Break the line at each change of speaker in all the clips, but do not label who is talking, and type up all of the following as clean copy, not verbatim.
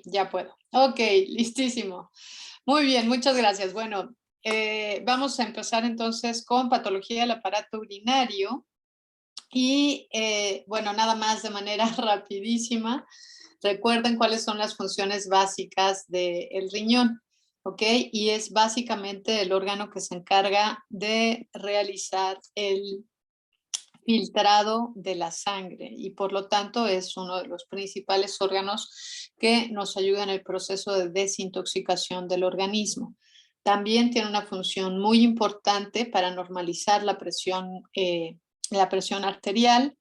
Ya puedo. Ok, listísimo. Muy bien, muchas gracias. Bueno, vamos a empezar entonces con patología del aparato urinario y bueno, nada más de manera rapidísima. Recuerden cuáles son las funciones básicas del riñón, ¿ok? Y es básicamente el órgano que se encarga de realizar el filtrado de la sangre y por lo tanto es uno de los principales órganos que nos ayuda en el proceso de desintoxicación del organismo. También tiene una función muy importante para normalizar la presión arterial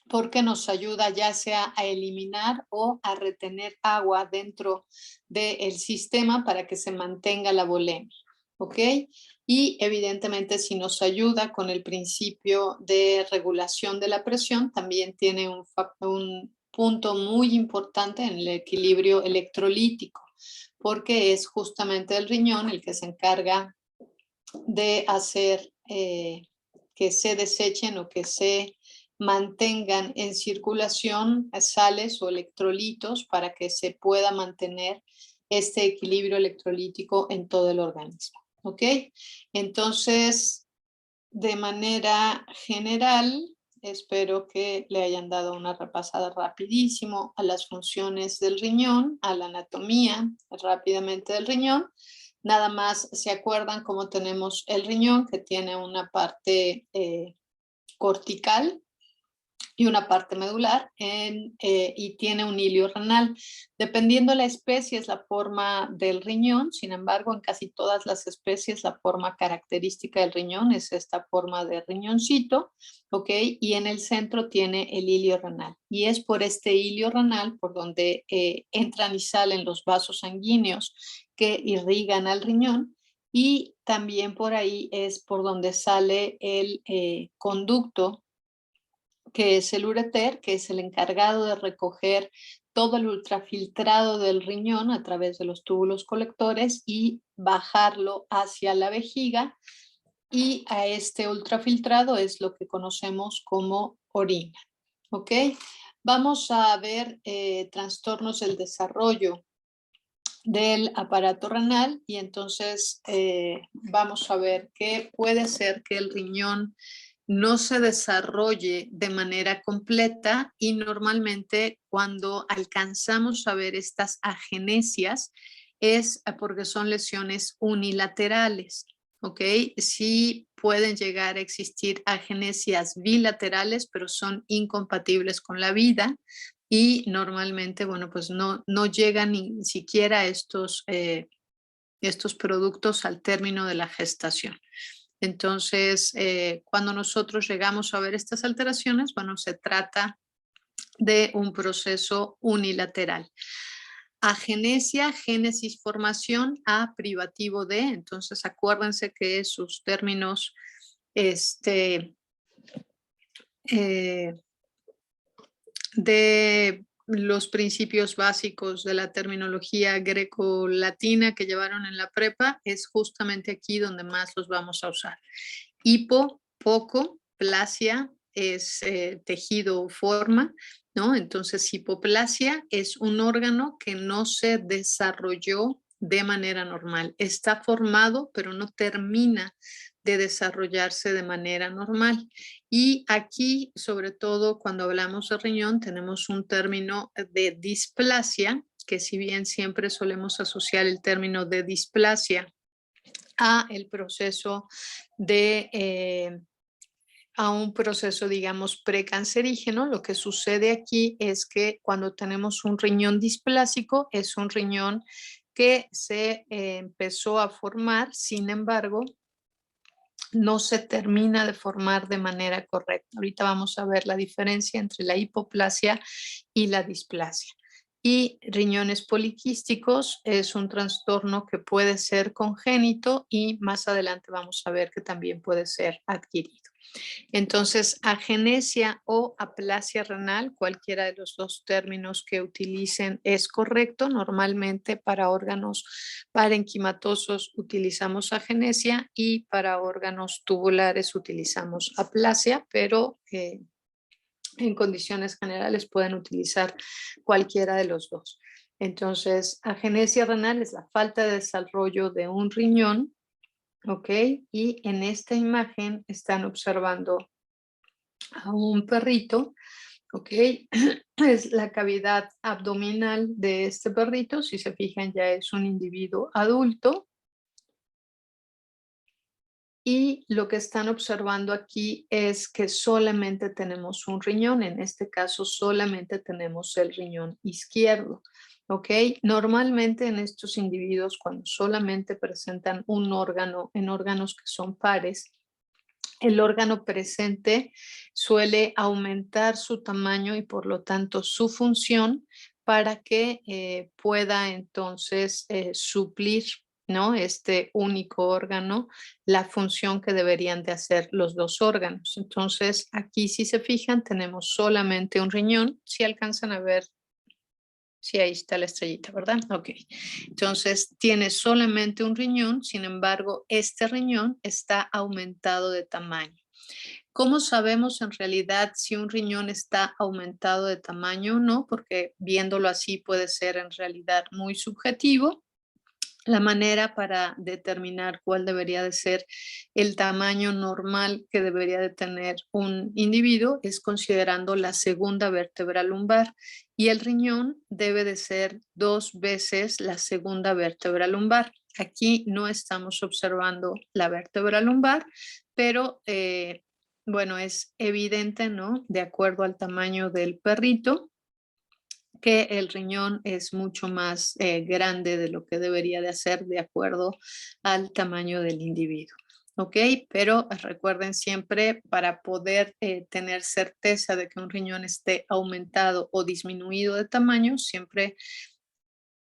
porque nos ayuda ya sea a eliminar o a retener agua dentro del sistema para que se mantenga la volemia. ¿Ok? Y evidentemente si nos ayuda con el principio de regulación de la presión, también tiene un punto muy importante en el equilibrio electrolítico, porque es justamente el riñón el que se encarga de hacer que se desechen o que se mantengan en circulación sales o electrolitos para que se pueda mantener este equilibrio electrolítico en todo el organismo. ¿Ok? Entonces, de manera general, espero que le hayan dado una repasada rapidísimo a las funciones del riñón, a la anatomía rápidamente del riñón. Nada más se acuerdan cómo tenemos el riñón, que tiene una parte cortical y una parte medular y tiene un hilio renal. Dependiendo de la especie es la forma del riñón, sin embargo en casi todas las especies la forma característica del riñón es esta forma de riñoncito, ¿ok? Y en el centro tiene el hilio renal y es por este hilio renal por donde entran y salen los vasos sanguíneos que irrigan al riñón y también por ahí es por donde sale el conducto que es el ureter, que es el encargado de recoger todo el ultrafiltrado del riñón a través de los túbulos colectores y bajarlo hacia la vejiga. Y a este ultrafiltrado es lo que conocemos como orina. ¿Ok? Vamos a ver trastornos del desarrollo del aparato renal y entonces vamos a ver que puede ser que el riñón no se desarrolle de manera completa y normalmente cuando alcanzamos a ver estas agenesias es porque son lesiones unilaterales, ¿ok? Sí pueden llegar a existir agenesias bilaterales, pero son incompatibles con la vida y normalmente, bueno, pues no llegan ni siquiera estos productos al término de la gestación. Entonces, cuando nosotros llegamos a ver estas alteraciones, bueno, se trata de un proceso unilateral. Agenesia, génesis, formación, a privativo de, entonces acuérdense que sus términos eh, de los principios básicos de la terminología greco-latina que llevaron en la prepa, es justamente aquí donde más los vamos a usar. Hipo, poco, plasia es tejido o forma, ¿no? Entonces, hipoplasia es un órgano que no se desarrolló de manera normal. Está formado, pero no termina de desarrollarse de manera normal. Y aquí, sobre todo cuando hablamos de riñón, tenemos un término de displasia, que si bien siempre solemos asociar el término de displasia a el proceso a un proceso, digamos, precancerígeno. Lo que sucede aquí es que cuando tenemos un riñón displásico, es un riñón que se empezó a formar, sin embargo, no se termina de formar de manera correcta. Ahorita vamos a ver la diferencia entre la hipoplasia y la displasia. Y riñones poliquísticos es un trastorno que puede ser congénito y más adelante vamos a ver que también puede ser adquirido. Entonces, agenesia o aplasia renal, cualquiera de los dos términos que utilicen es correcto. Normalmente para órganos parenquimatosos utilizamos agenesia y para órganos tubulares utilizamos aplasia, pero en condiciones generales pueden utilizar cualquiera de los dos. Entonces, agenesia renal es la falta de desarrollo de un riñón, ¿ok? Y en esta imagen están observando a un perrito, ¿ok? Es la cavidad abdominal de este perrito. Si se fijan, ya es un individuo adulto. Y lo que están observando aquí es que solamente tenemos un riñón, en este caso solamente tenemos el riñón izquierdo, ¿ok? Normalmente en estos individuos cuando solamente presentan un órgano en órganos que son pares, el órgano presente suele aumentar su tamaño y por lo tanto su función para que pueda entonces suplir, ¿no? Este único órgano, la función que deberían de hacer los dos órganos. Entonces, aquí si se fijan, tenemos solamente un riñón. Si alcanzan a ver, sí, ahí está la estrellita, ¿verdad? Ok. Entonces, tiene solamente un riñón, sin embargo, este riñón está aumentado de tamaño. ¿Cómo sabemos en realidad si un riñón está aumentado de tamaño o no? Porque viéndolo así puede ser en realidad muy subjetivo. La manera para determinar cuál debería de ser el tamaño normal que debería de tener un individuo es considerando la segunda vértebra lumbar y el riñón debe de ser 2 veces la segunda vértebra lumbar. Aquí no estamos observando la vértebra lumbar, pero bueno, es evidente, ¿no? De acuerdo al tamaño del perrito, que el riñón es mucho más grande de lo que debería de hacer de acuerdo al tamaño del individuo. ¿Ok? Pero recuerden siempre, para poder tener certeza de que un riñón esté aumentado o disminuido de tamaño, siempre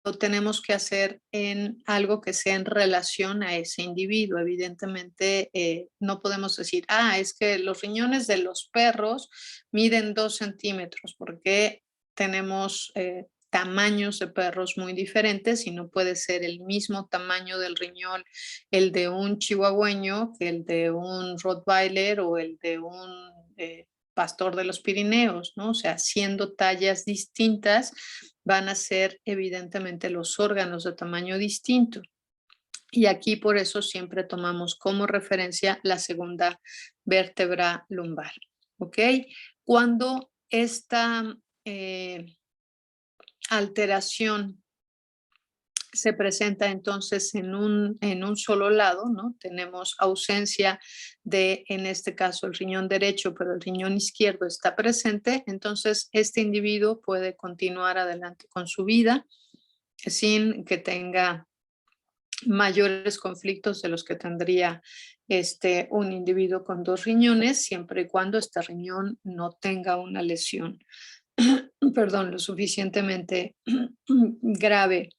lo tenemos que hacer en algo que sea en relación a ese individuo. Evidentemente, no podemos decir, es que los riñones de los perros miden 2 centímetros, porque tenemos tamaños de perros muy diferentes y no puede ser el mismo tamaño del riñón el de un chihuahueño que el de un Rottweiler o el de un pastor de los Pirineos, ¿no? O sea, siendo tallas distintas, van a ser evidentemente los órganos de tamaño distinto. Y aquí por eso siempre tomamos como referencia la segunda vértebra lumbar. ¿Ok? Cuando esta alteración se presenta entonces en un solo lado, ¿no? Tenemos ausencia de, en este caso, el riñón derecho, pero el riñón izquierdo está presente, entonces este individuo puede continuar adelante con su vida sin que tenga mayores conflictos de los que tendría un individuo con 2 riñones, siempre y cuando este riñón no tenga una lesión, perdón, lo suficientemente grave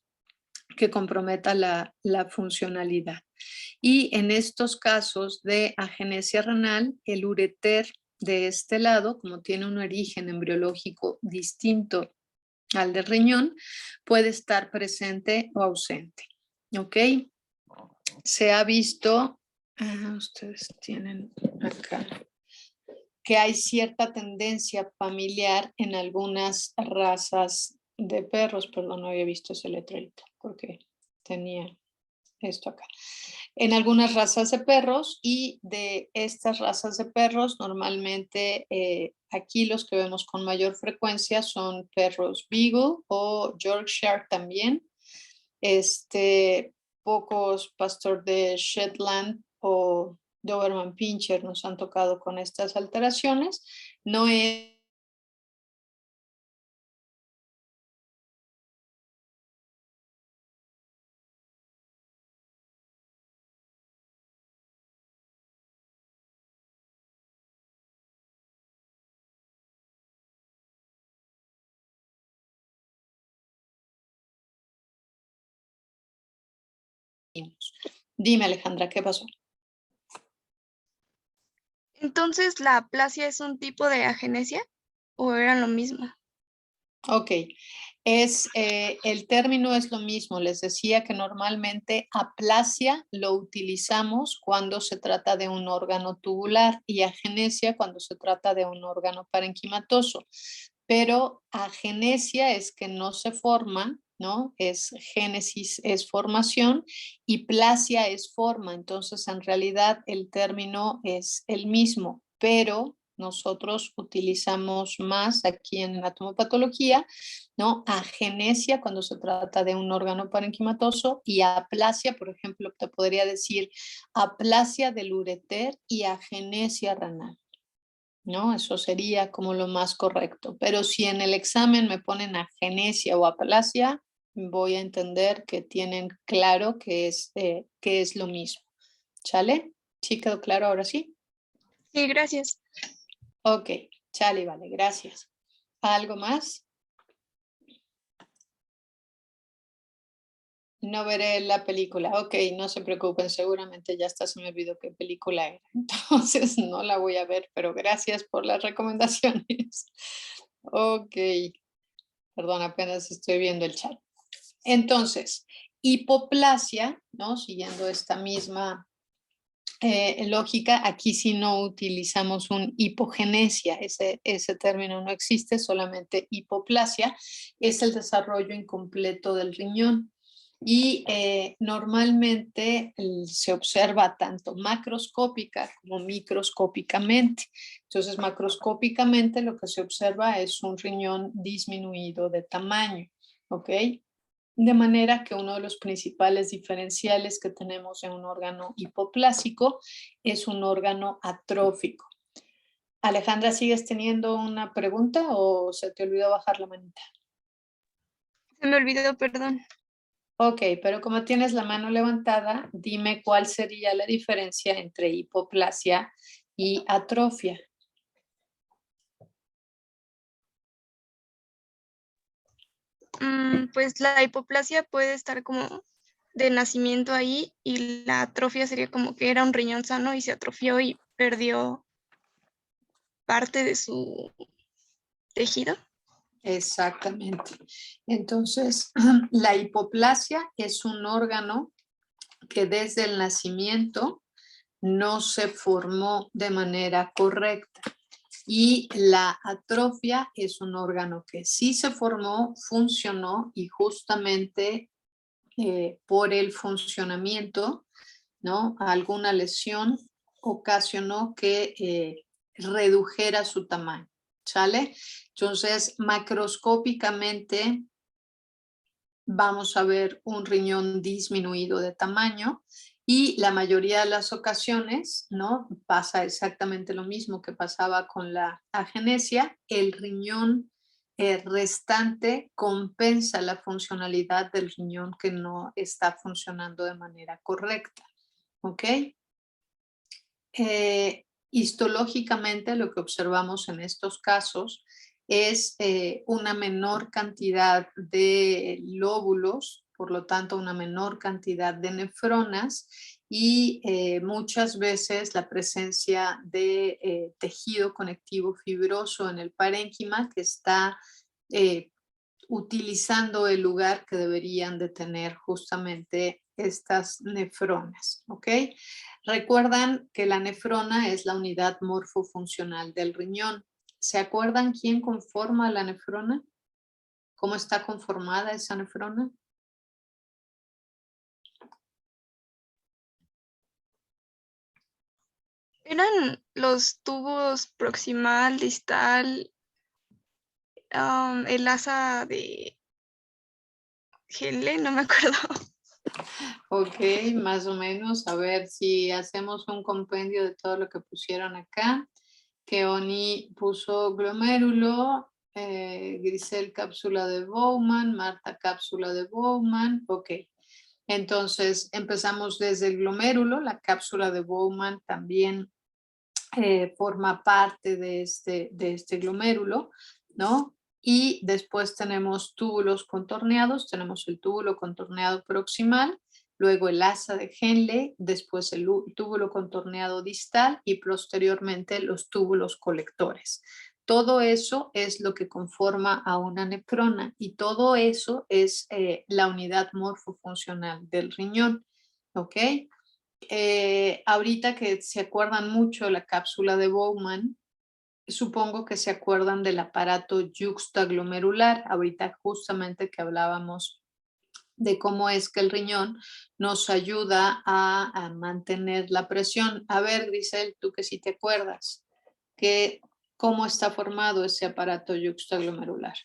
que comprometa la funcionalidad. Y en estos casos de agenesia renal, el ureter de este lado, como tiene un origen embriológico distinto al del riñón, puede estar presente o ausente. ¿Ok? Se ha visto, ustedes tienen acá, que hay cierta tendencia familiar en algunas razas de perros. Perdón, no había visto ese letrerito porque tenía esto acá. En algunas razas de perros, y de estas razas de perros, normalmente aquí los que vemos con mayor frecuencia son perros Beagle o Yorkshire también. Pocos pastor de Shetland o Doberman Pinscher nos han tocado con estas alteraciones. No es Dime, Alejandra, ¿qué pasó?
Entonces, ¿la aplasia es un tipo de agenesia o eran lo mismo?
Ok, el término es lo mismo. Les decía que normalmente aplasia lo utilizamos cuando se trata de un órgano tubular y agenesia cuando se trata de un órgano parenquimatoso. Pero agenesia es que no se forma ¿no? Es génesis, es formación y plasia es forma. Entonces, en realidad el término es el mismo, pero nosotros utilizamos más aquí en la tomopatología, ¿no? Agenesia cuando se trata de un órgano parenquimatoso y aplasia, por ejemplo, te podría decir aplasia del ureter y agenesia renal, ¿no? Eso sería como lo más correcto. Pero si en el examen me ponen agenesia o aplasia, voy a entender que tienen claro que es lo mismo. ¿Sale? ¿Sí quedó claro ahora sí?
Sí, gracias.
Ok, chale, vale, gracias. ¿Algo más? No veré la película. Ok, no se preocupen, seguramente ya hasta se me olvidó qué película era. Entonces no la voy a ver, pero gracias por las recomendaciones. Ok, perdón, apenas estoy viendo el chat. Entonces, hipoplasia, ¿no? Siguiendo esta misma lógica, aquí sí no utilizamos un hipogenesia, ese término no existe, solamente hipoplasia, es el desarrollo incompleto del riñón. Y normalmente se observa tanto macroscópica como microscópicamente. Entonces, macroscópicamente lo que se observa es un riñón disminuido de tamaño, ¿ok? De manera que uno de los principales diferenciales que tenemos en un órgano hipoplásico es un órgano atrófico. Alejandra, ¿sigues teniendo una pregunta o se te olvidó bajar la manita?
Se me olvidó, perdón.
Ok, pero como tienes la mano levantada, dime cuál sería la diferencia entre hipoplasia y atrofia.
Pues la hipoplasia puede estar como de nacimiento ahí y la atrofia sería como que era un riñón sano y se atrofió y perdió parte de su tejido.
Exactamente. Entonces, la hipoplasia es un órgano que desde el nacimiento no se formó de manera correcta. Y la atrofia es un órgano que sí se formó, funcionó y justamente por el funcionamiento, ¿no? Alguna lesión ocasionó que redujera su tamaño, ¿sale? Entonces, macroscópicamente vamos a ver un riñón disminuido de tamaño y la mayoría de las ocasiones, ¿no? Pasa exactamente lo mismo que pasaba con la agenesia, el riñón restante compensa la funcionalidad del riñón que no está funcionando de manera correcta, ¿ok? Histológicamente lo que observamos en estos casos es una menor cantidad de lóbulos, por lo tanto una menor cantidad de nefronas y muchas veces la presencia de tejido conectivo fibroso en el parénquima que está utilizando el lugar que deberían de tener justamente estas nefronas, ¿ok? Recuerdan que la nefrona es la unidad morfofuncional del riñón. ¿Se acuerdan quién conforma la nefrona? ¿Cómo está conformada esa nefrona?
Eran los tubos proximal, distal, el asa de Henle, no me acuerdo.
Ok, más o menos. A ver si hacemos un compendio de todo lo que pusieron acá. Keoni puso glomérulo, Grisel cápsula de Bowman, Marta cápsula de Bowman. Ok, entonces empezamos desde el glomérulo, la cápsula de Bowman también forma parte de este glomérulo, ¿no? Y después tenemos túbulos contorneados, tenemos el túbulo contorneado proximal, luego el asa de Henle, después el túbulo contorneado distal y posteriormente los túbulos colectores. Todo eso es lo que conforma a una nefrona y todo eso es la unidad morfofuncional del riñón, ¿ok? Ahorita que se acuerdan mucho la cápsula de Bowman, supongo que se acuerdan del aparato yuxtaglomerular, ahorita justamente que hablábamos de cómo es que el riñón nos ayuda a mantener la presión. A ver, Grisel, tú que sí te acuerdas, ¿cómo está formado ese aparato yuxtaglomerular?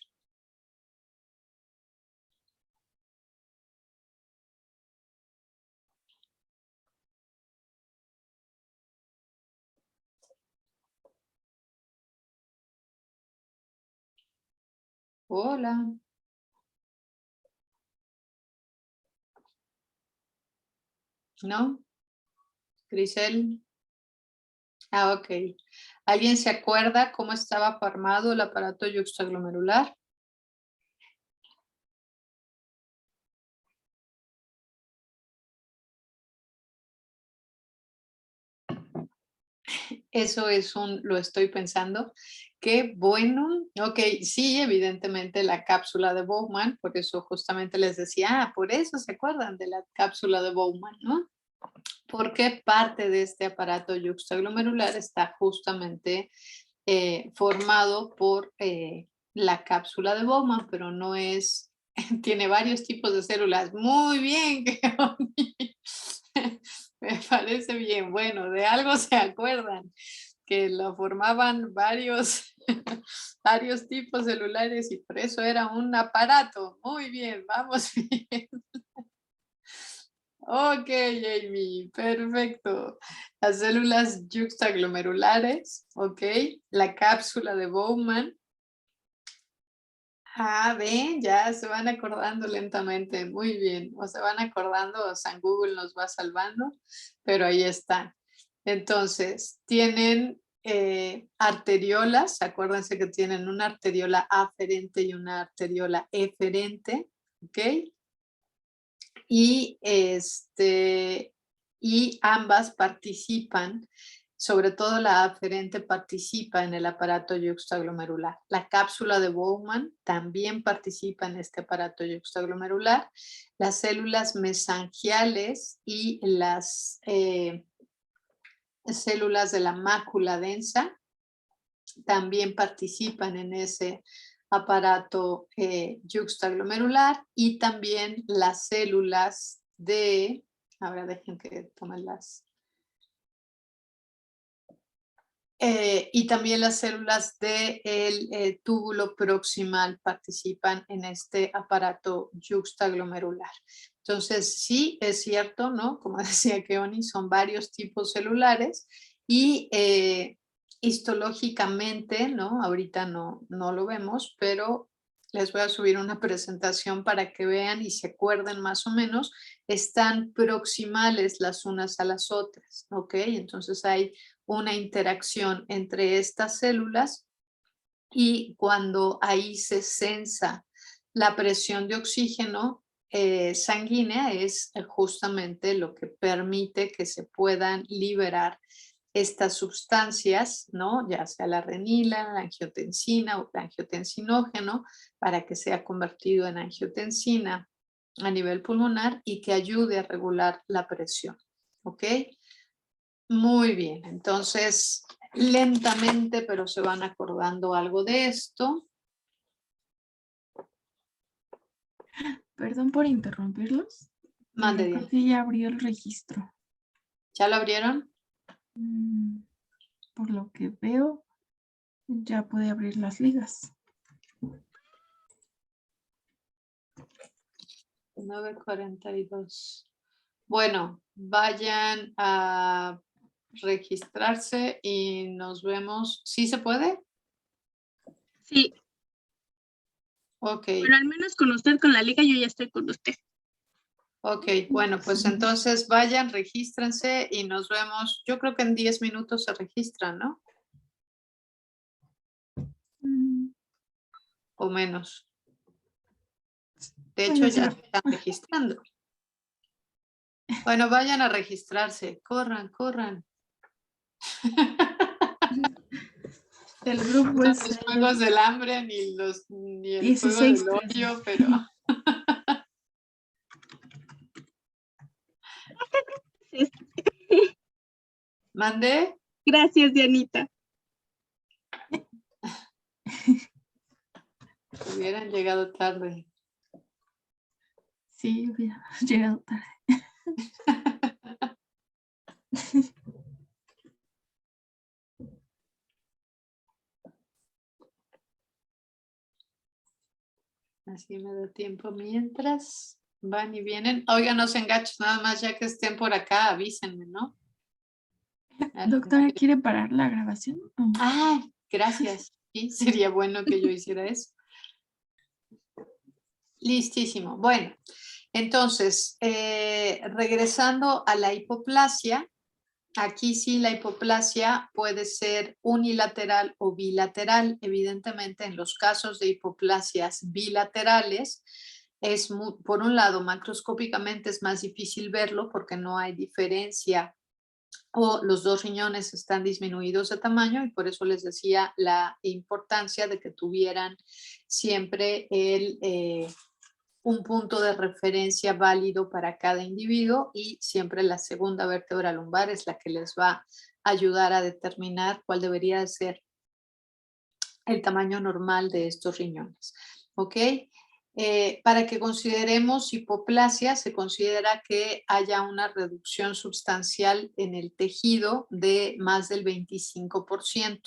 Hola. ¿No? Grisel. Ah, ok. ¿Alguien se acuerda cómo estaba formado el aparato yuxtaglomerular? Eso es lo estoy pensando. Qué bueno. Ok, sí, evidentemente la cápsula de Bowman, por eso justamente les decía, por eso se acuerdan de la cápsula de Bowman, ¿no? Porque parte de este aparato yuxtaglomerular está justamente formado por la cápsula de Bowman, pero no es, tiene varios tipos de células. Muy bien, me parece bien. Bueno, de algo se acuerdan, que lo formaban varios, varios tipos celulares y por eso era un aparato. Muy bien, vamos bien. Ok, Jamie, perfecto. Las células yuxtaglomerulares, ok. La cápsula de Bowman. Ah, ven, ya se van acordando lentamente. Muy bien. O se van acordando, o San Google nos va salvando, pero ahí están. Entonces, tienen arteriolas. Acuérdense que tienen una arteriola aferente y una arteriola eferente, ok. Y, y ambas participan, sobre todo la aferente participa en el aparato yuxtaglomerular. La cápsula de Bowman también participa en este aparato yuxtaglomerular. Las células mesangiales y las células de la mácula densa también participan en ese aparato yuxtaglomerular y también las células de, ahora dejen que tomen las, y también las células del túbulo proximal participan en este aparato yuxtaglomerular. Entonces, sí, es cierto, ¿no? Como decía Keoni, son varios tipos celulares y histológicamente, ¿no? Ahorita no lo vemos, pero les voy a subir una presentación para que vean y se acuerden más o menos, están proximales las unas a las otras, ¿ok? Entonces hay una interacción entre estas células y cuando ahí se sensa la presión de oxígeno sanguínea es justamente lo que permite que se puedan liberar estas sustancias, ¿no? Ya sea la renina, la angiotensina o el angiotensinógeno, para que sea convertido en angiotensina a nivel pulmonar y que ayude a regular la presión, ¿ok? Muy bien, entonces lentamente, pero se van acordando algo de esto.
Perdón por interrumpirlos.
Mande,
Creo
Diana.
que ya abrió el registro.
¿Ya lo abrieron?
Por lo que veo, ya puede abrir las ligas.
9:42. Bueno, vayan a registrarse y nos vemos. ¿Sí se puede?
Sí,
Ok,
pero al menos con usted, con la liga, yo ya estoy con usted.
ok. Bueno, pues entonces vayan, regístrense y nos vemos. Yo creo que en 10 minutos se registran, ¿no? O menos. De hecho,
Bueno,
ya
sí.
se están registrando. Bueno, vayan a registrarse. Corran, corran.
El grupo
Son
es
los juegos del hambre ni el juego
16.
del hoyo, pero... ¿Mandé?
Gracias, Dianita.
Hubieran llegado tarde.
Sí, hubiera llegado tarde.
Así me da tiempo mientras van y vienen. Oigan, no se enganchen, nada más ya que estén por acá, avísenme, ¿no?
Doctora, ¿quiere parar la grabación?
Ay, gracias. Sí, sería bueno que yo hiciera eso. Listísimo. Bueno, entonces, regresando a la hipoplasia, aquí sí la hipoplasia puede ser unilateral o bilateral. Evidentemente, en los casos de hipoplasias bilaterales, por un lado, macroscópicamente es más difícil verlo porque no hay diferencia o los dos riñones están disminuidos de tamaño, y por eso les decía la importancia de que tuvieran siempre un punto de referencia válido para cada individuo, y siempre la segunda vértebra lumbar es la que les va a ayudar a determinar cuál debería de ser el tamaño normal de estos riñones. ¿Ok? Para que consideremos hipoplasia, se considera que haya una reducción sustancial en el tejido de más del 25%,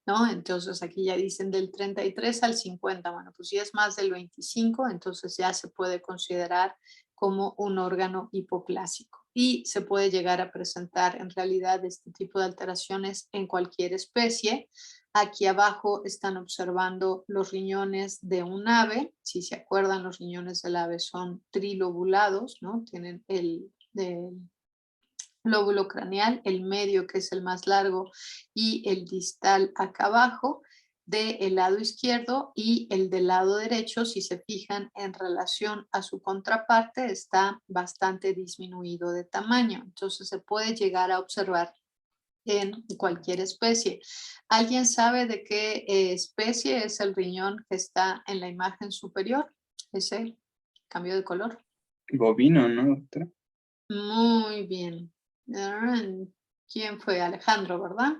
¿no? Entonces aquí ya dicen del 33 al 50. Bueno, pues si es más del 25, entonces ya se puede considerar como un órgano hipoplásico, y se puede llegar a presentar en realidad este tipo de alteraciones en cualquier especie. Aquí abajo están observando los riñones de un ave. Si se acuerdan, los riñones del ave son trilobulados, ¿no? Tienen el lóbulo craneal, el medio, que es el más largo, y el distal acá abajo del lado izquierdo, y el del lado derecho, si se fijan en relación a su contraparte, está bastante disminuido de tamaño. Entonces se puede llegar a observar en cualquier especie. ¿Alguien sabe de qué especie es el riñón que está en la imagen superior? Ese cambio de color.
Bovino, ¿no, doctora?
Muy bien. ¿Quién fue? Alejandro, ¿verdad?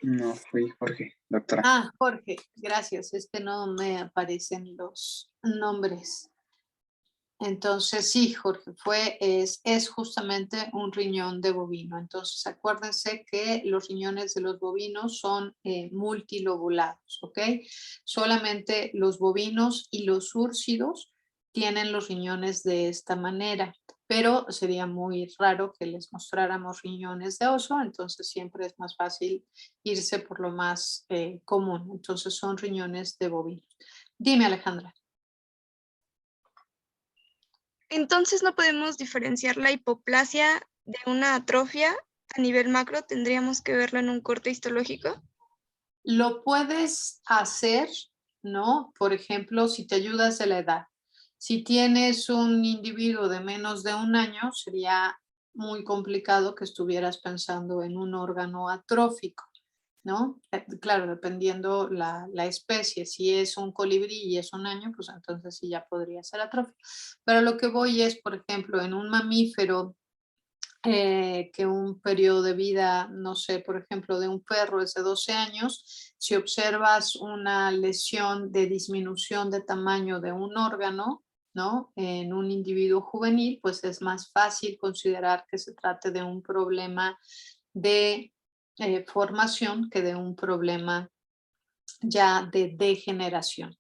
No, fui Jorge, doctora.
Ah, Jorge, gracias. Es que no me aparecen los nombres. Entonces, sí, Jorge, es justamente un riñón de bovino. Entonces, acuérdense que los riñones de los bovinos son multilobulados, ¿ok? Solamente los bovinos y los úrsidos tienen los riñones de esta manera, pero sería muy raro que les mostráramos riñones de oso, entonces siempre es más fácil irse por lo más común. Entonces, son riñones de bovino. Dime, Alejandra.
Entonces no podemos diferenciar la hipoplasia de una atrofia a nivel macro, tendríamos que verlo en un corte histológico.
Lo puedes hacer, ¿no? Por ejemplo, si te ayudas de la edad. Si tienes un individuo de menos de un año, sería muy complicado que estuvieras pensando en un órgano atrófico, ¿no? Claro, dependiendo la especie. Si es un colibrí y es un año, pues entonces sí ya podría ser atrófico. Pero lo que voy es, por ejemplo, en un mamífero que un periodo de vida, no sé, por ejemplo, de un perro es de 12 años, si observas una lesión de disminución de tamaño de un órgano, ¿no? En un individuo juvenil, pues es más fácil considerar que se trate de un problema de formación que de un problema ya de degeneración,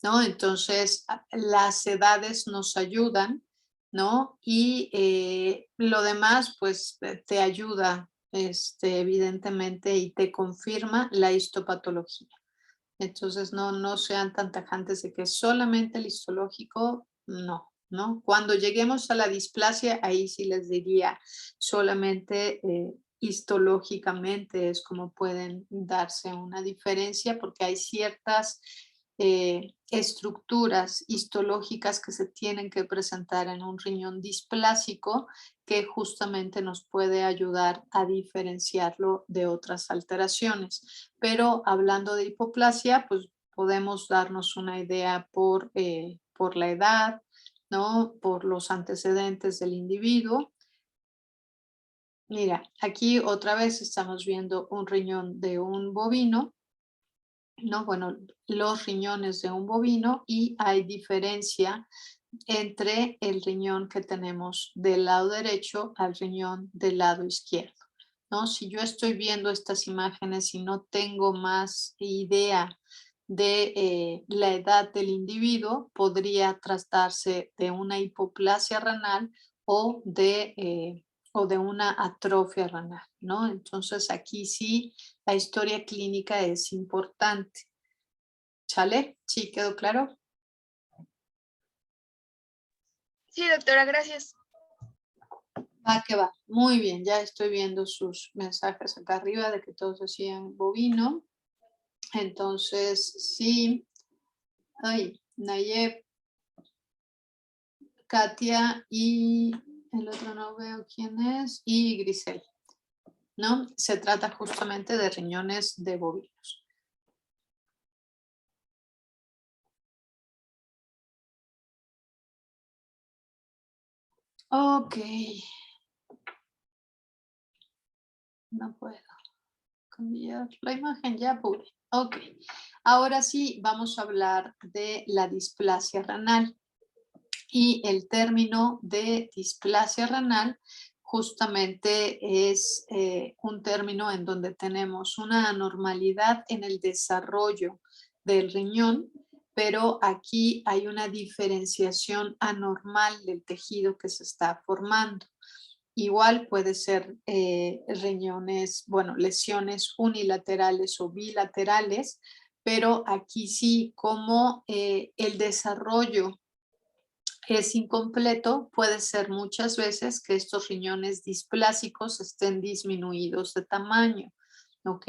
¿no? Entonces, las edades nos ayudan, ¿no? Y lo demás, pues, te ayuda, evidentemente, y te confirma la histopatología. Entonces, no sean tan tajantes de que solamente el histológico, no, ¿no? Cuando lleguemos a la displasia, ahí sí les diría solamente histológicamente es como pueden darse una diferencia, porque hay ciertas estructuras histológicas que se tienen que presentar en un riñón displásico, que justamente nos puede ayudar a diferenciarlo de otras alteraciones. Pero hablando de hipoplasia, pues podemos darnos una idea por la edad, ¿no? Por los antecedentes del individuo. Mira, aquí otra vez estamos viendo un riñón de un bovino, ¿no? Bueno, los riñones de un bovino, y hay diferencia entre el riñón que tenemos del lado derecho al riñón del lado izquierdo, ¿no? Si yo estoy viendo estas imágenes y no tengo más idea de la edad del individuo, podría tratarse de una hipoplasia renal o de una atrofia renal, ¿no? Entonces aquí sí la historia clínica es importante. ¿Sale? ¿Sí quedó claro?
Sí, doctora, gracias.
Va que va. Muy bien, ya estoy viendo sus mensajes acá arriba de que todos decían bovino. Entonces, sí. Ay, Nayeb, Katia y el otro no veo quién es, y Grisel, ¿no? Se trata justamente de riñones de bovinos. Ok. No puedo cambiar la imagen, ya pude. Ok. Ahora sí, vamos a hablar de la displasia renal. Y el término de displasia renal justamente es un término en donde tenemos una anormalidad en el desarrollo del riñón, pero aquí hay una diferenciación anormal del tejido que se está formando. Igual puede ser riñones, bueno, lesiones unilaterales o bilaterales, pero aquí sí, como el desarrollo es incompleto, puede ser muchas veces que estos riñones displásicos estén disminuidos de tamaño, ¿ok?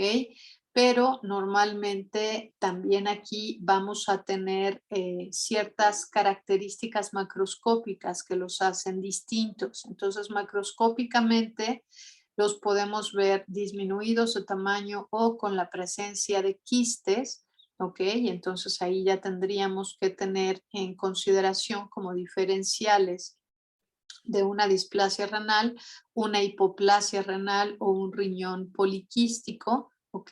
Pero normalmente también aquí vamos a tener ciertas características macroscópicas que los hacen distintos. Entonces, macroscópicamente los podemos ver disminuidos de tamaño o con la presencia de quistes. ¿Ok? Y entonces ahí ya tendríamos que tener en consideración como diferenciales de una displasia renal, una hipoplasia renal o un riñón poliquístico, ¿ok?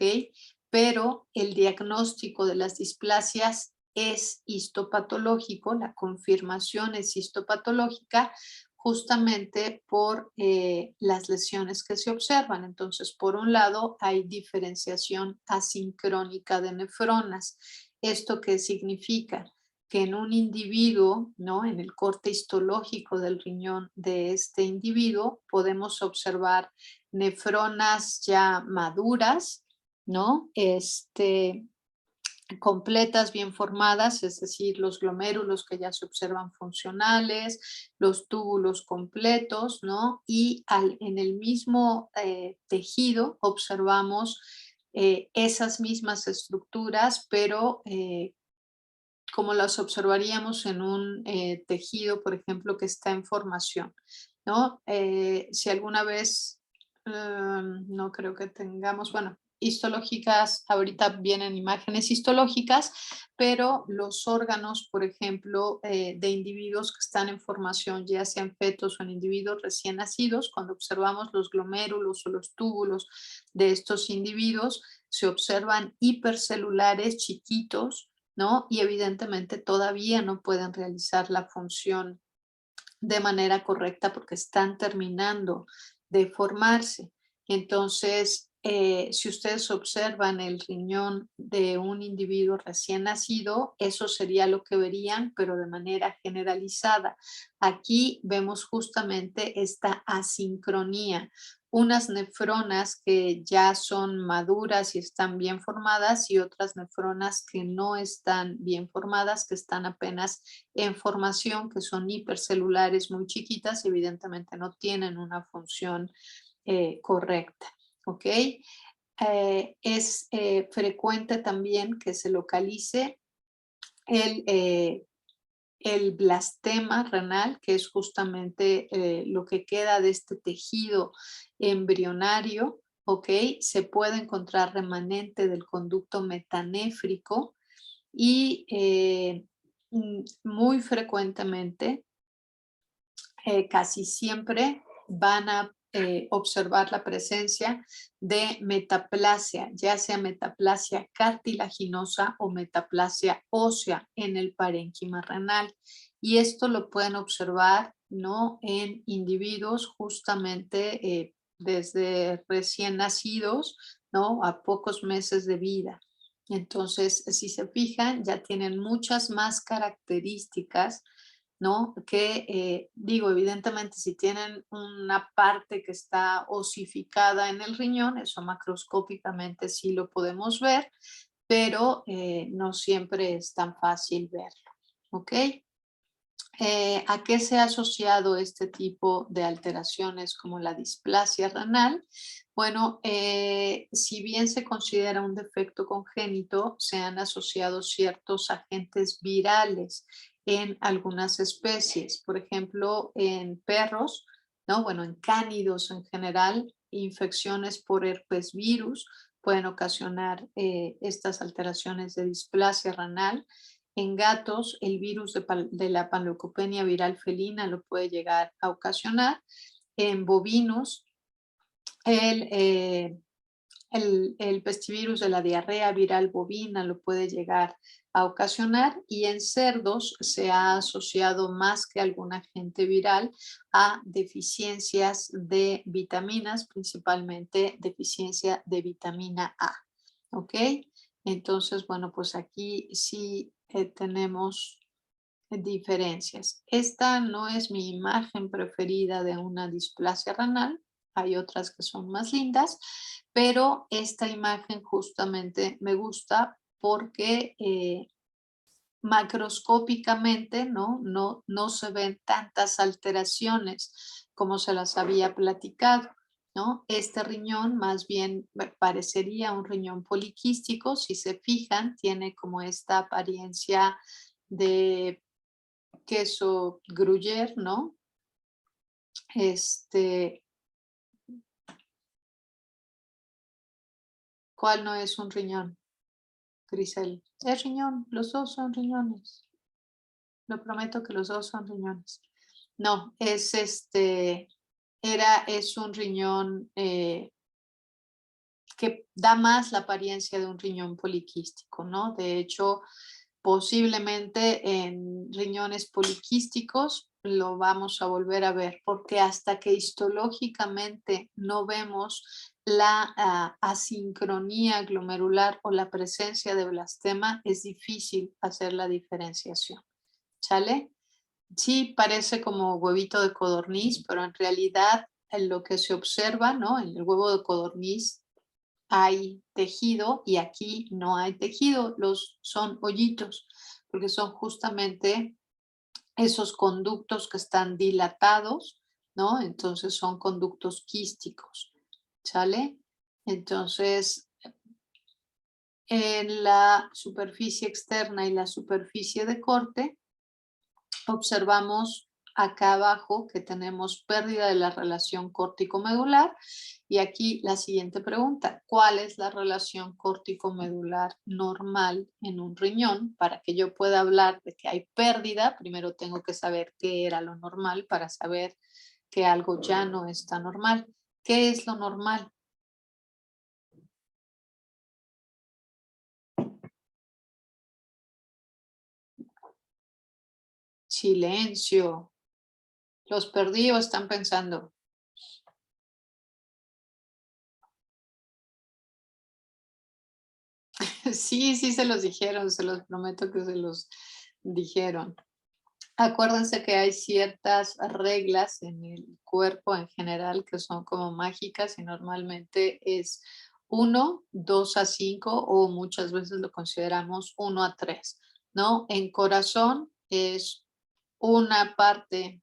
Pero el diagnóstico de las displasias es histopatológico, la confirmación es histopatológica justamente por las lesiones que se observan. Entonces, por un lado, hay diferenciación asincrónica de nefronas. ¿Esto qué significa? Que en un individuo, ¿no? En el corte histológico del riñón de este individuo, podemos observar nefronas ya maduras, ¿no? Completas, bien formadas, es decir, los glomérulos que ya se observan funcionales, los túbulos completos, ¿no? Y en el mismo tejido observamos esas mismas estructuras, pero como las observaríamos en un tejido, por ejemplo, que está en formación, ¿no? Si alguna vez, no creo que tengamos, bueno, histológicas, ahorita vienen imágenes histológicas, pero los órganos, por ejemplo, de individuos que están en formación, ya sean fetos o en individuos recién nacidos, cuando observamos los glomérulos o los túbulos de estos individuos, se observan hipercelulares chiquitos, ¿no? Y evidentemente todavía no pueden realizar la función de manera correcta porque están terminando de formarse. Entonces, si ustedes observan el riñón de un individuo recién nacido, eso sería lo que verían, pero de manera generalizada. Aquí vemos justamente esta asincronía, unas nefronas que ya son maduras y están bien formadas y otras nefronas que no están bien formadas, que están apenas en formación, que son hipercelulares muy chiquitas, evidentemente no tienen una función correcta. ¿Ok? Es frecuente también que se localice el blastema renal, que es justamente lo que queda de este tejido embrionario, ¿ok? Se puede encontrar remanente del conducto metanéfrico y muy frecuentemente, casi siempre van a observar la presencia de metaplasia, ya sea metaplasia cartilaginosa o metaplasia ósea en el parénquima renal. y esto lo pueden observar, ¿no? En individuos justamente desde recién nacidos, ¿no? A pocos meses de vida. Entonces, si se fijan, ya tienen muchas más características, ¿no? Que digo, evidentemente si tienen una parte que está osificada en el riñón, eso macroscópicamente sí lo podemos ver, pero no siempre es tan fácil verlo, ¿ok? ¿A qué se ha asociado este tipo de alteraciones como la displasia renal? Bueno, si bien se considera un defecto congénito, se han asociado ciertos agentes virales en algunas especies. Por ejemplo, en perros, ¿no? Bueno, en cánidos en general, infecciones por herpes virus pueden ocasionar estas alteraciones de displasia renal. En gatos, el virus de la panleucopenia viral felina lo puede llegar a ocasionar. En bovinos, el, el pestivirus de la diarrea viral bovina lo puede llegar a ocasionar, y en cerdos se ha asociado más que algún agente viral a deficiencias de vitaminas, principalmente deficiencia de vitamina A. ¿Ok? Entonces, bueno, pues aquí sí tenemos diferencias. Esta no es mi imagen preferida de una displasia renal, hay otras que son más lindas, pero esta imagen justamente me gusta porque macroscópicamente no se ven tantas alteraciones como se las había platicado, ¿no? Este riñón más bien parecería un riñón poliquístico, si se fijan, tiene como esta apariencia de queso gruyère, ¿no? ¿Cuál no es un riñón, Grisel? Es riñón, los dos son riñones. Lo prometo que los dos son riñones. No, es es un riñón que da más la apariencia de un riñón poliquístico, ¿no? De hecho, posiblemente en riñones poliquísticos lo vamos a volver a ver, porque hasta que histológicamente no vemos la asincronía glomerular o la presencia de blastema, es difícil hacer la diferenciación. ¿Sale? Sí, parece como huevito de codorniz, pero en realidad en lo que se observa, ¿no? En el huevo de codorniz hay tejido y aquí no hay tejido, son hoyitos, porque son justamente esos conductos que están dilatados, ¿no? Entonces son conductos quísticos, ¿sale? Entonces, en la superficie externa y la superficie de corte, observamos acá abajo que tenemos pérdida de la relación córtico-medular. Y aquí la siguiente pregunta: ¿cuál es la relación córtico-medular normal en un riñón? Para que yo pueda hablar de que hay pérdida, primero tengo que saber qué era lo normal para saber que algo ya no está normal. ¿Qué es lo normal? Silencio. Los perdidos están pensando. Sí, sí se los dijeron, se los prometo que se los dijeron. Acuérdense que hay ciertas reglas en el cuerpo en general que son como mágicas y normalmente es 1, 2 a 5 o muchas veces lo consideramos 1 a 3, ¿no? En corazón es una parte,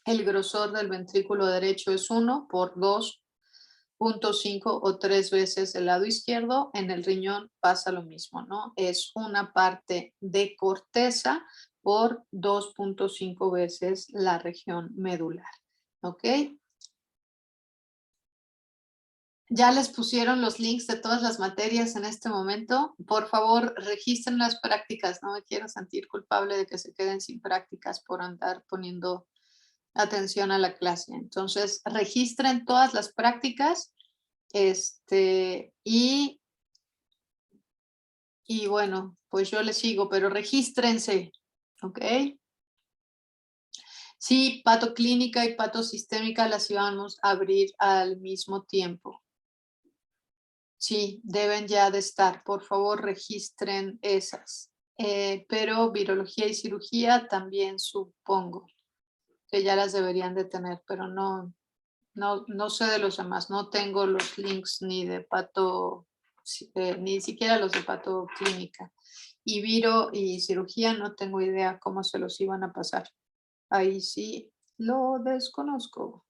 el grosor del ventrículo derecho es 1 por 2.5 o 3 veces el lado izquierdo. En el riñón pasa lo mismo, ¿no? Es una parte de corteza por 2.5 veces la región medular, ¿ok? Ya les pusieron los links de todas las materias en este momento. Por favor, registren las prácticas. No me quiero sentir culpable de que se queden sin prácticas por andar poniendo atención a la clase. Entonces, registren todas las prácticas. Y bueno, pues yo les sigo, pero regístrense, ¿ok? Sí, patoclínica y patosistémica las íbamos a abrir al mismo tiempo. Sí, deben ya de estar. Por favor, registren esas. Pero virología y cirugía también supongo que ya las deberían de tener, pero no sé de los demás. No tengo los links ni de pato, ni siquiera los de patoclínica. Y viro y cirugía no tengo idea cómo se los iban a pasar. Ahí sí lo desconozco.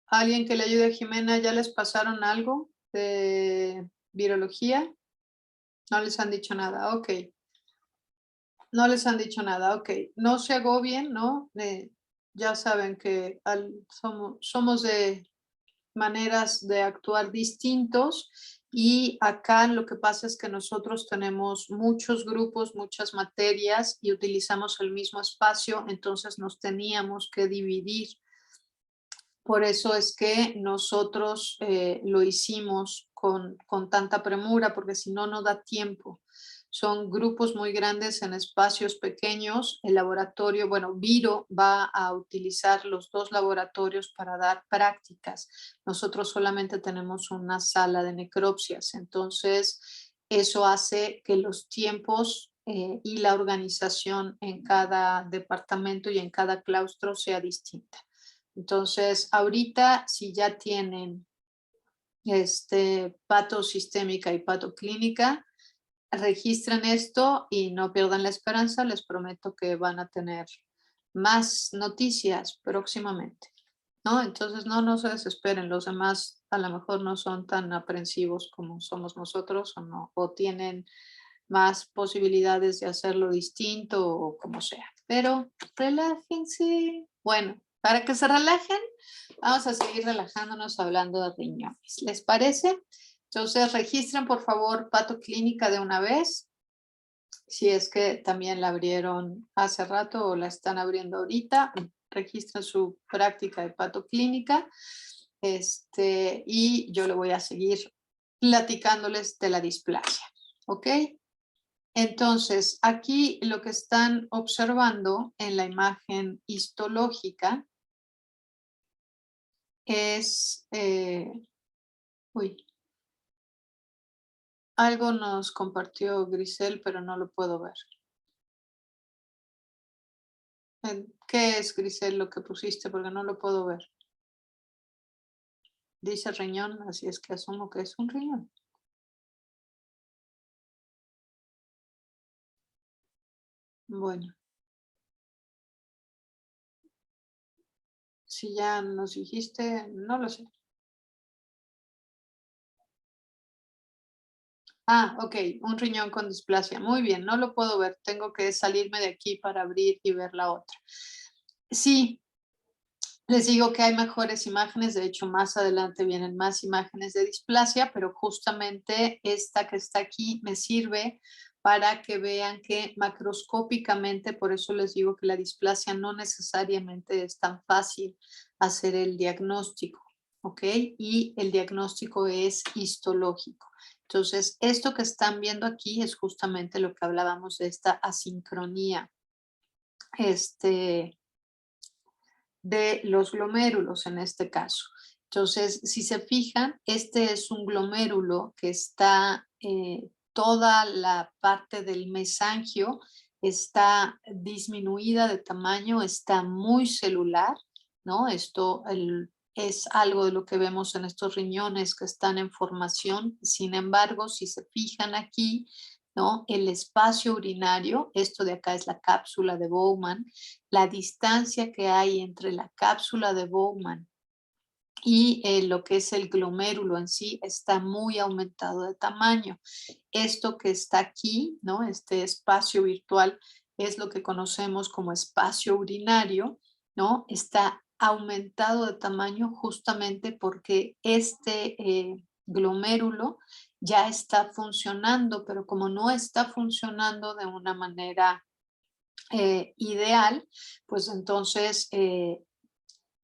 ¿Alguien que le ayude a Jimena? ¿Ya les pasaron algo de virología? No les han dicho nada, ok. No les han dicho nada, ok. No se agobien, ¿no? Ya saben que somos de maneras de actuar distintos y acá lo que pasa es que nosotros tenemos muchos grupos, muchas materias y utilizamos el mismo espacio, entonces nos teníamos que dividir. Por eso es que nosotros lo hicimos con tanta premura, porque si no, no da tiempo. Son grupos muy grandes en espacios pequeños. El laboratorio, bueno, Viro va a utilizar los 2 laboratorios para dar prácticas. Nosotros solamente tenemos una sala de necropsias. Entonces, eso hace que los tiempos y la organización en cada departamento y en cada claustro sea distinta. Entonces, ahorita si ya tienen patosistémica y patoclínica, registren esto y no pierdan la esperanza. Les prometo que van a tener más noticias próximamente, ¿no? Entonces, no se desesperen. Los demás a lo mejor no son tan aprensivos como somos nosotros o tienen más posibilidades de hacerlo distinto o como sea. Pero relájense. Bueno, para que se relajen, vamos a seguir relajándonos hablando de riñones. ¿Les parece? Entonces, registren por favor patoclínica de una vez. Si es que también la abrieron hace rato o la están abriendo ahorita, registren su práctica de patoclínica. Y yo le voy a seguir platicándoles de la displasia. ¿Ok? Entonces, aquí lo que están observando en la imagen histológica es, algo nos compartió Grisel, pero no lo puedo ver. ¿Qué es, Grisel, lo que pusiste? Porque no lo puedo ver. Dice riñón, así es que asumo que es un riñón. Bueno. Si ya nos dijiste, no lo sé. Ah, ok, un riñón con displasia. Muy bien, no lo puedo ver. Tengo que salirme de aquí para abrir y ver la otra. Sí, les digo que hay mejores imágenes. De hecho, más adelante vienen más imágenes de displasia, pero justamente esta que está aquí me sirve para que vean que macroscópicamente, por eso les digo que la displasia no necesariamente es tan fácil hacer el diagnóstico, ¿ok? Y el diagnóstico es histológico. Entonces, esto que están viendo aquí es justamente lo que hablábamos de esta asincronía de los glomérulos en este caso. Entonces, si se fijan, este es un glomérulo que está, toda la parte del mesangio está disminuida de tamaño, está muy celular, ¿no? Esto es algo de lo que vemos en estos riñones que están en formación. Sin embargo, si se fijan aquí, ¿no? El espacio urinario, esto de acá es la cápsula de Bowman, la distancia que hay entre la cápsula de Bowman y lo que es el glomérulo en sí está muy aumentado de tamaño. Esto que está aquí, ¿no? Este espacio virtual es lo que conocemos como espacio urinario, ¿no? Está aumentado de tamaño justamente porque este glomérulo ya está funcionando, pero como no está funcionando de una manera ideal, pues entonces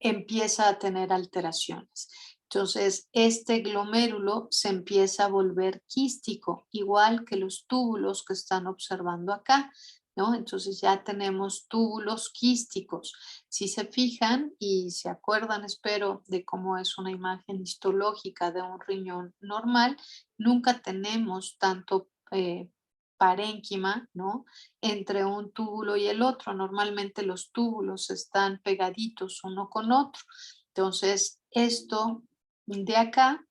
empieza a tener alteraciones. Entonces, este glomérulo se empieza a volver quístico, igual que los túbulos que están observando acá. ¿no? Entonces ya tenemos túbulos quísticos. Si se fijan y se acuerdan, espero, de cómo es una imagen histológica de un riñón normal, nunca tenemos tanto parénquima, ¿no? Entre un túbulo y el otro. Normalmente los túbulos están pegaditos uno con otro. Entonces, esto de acá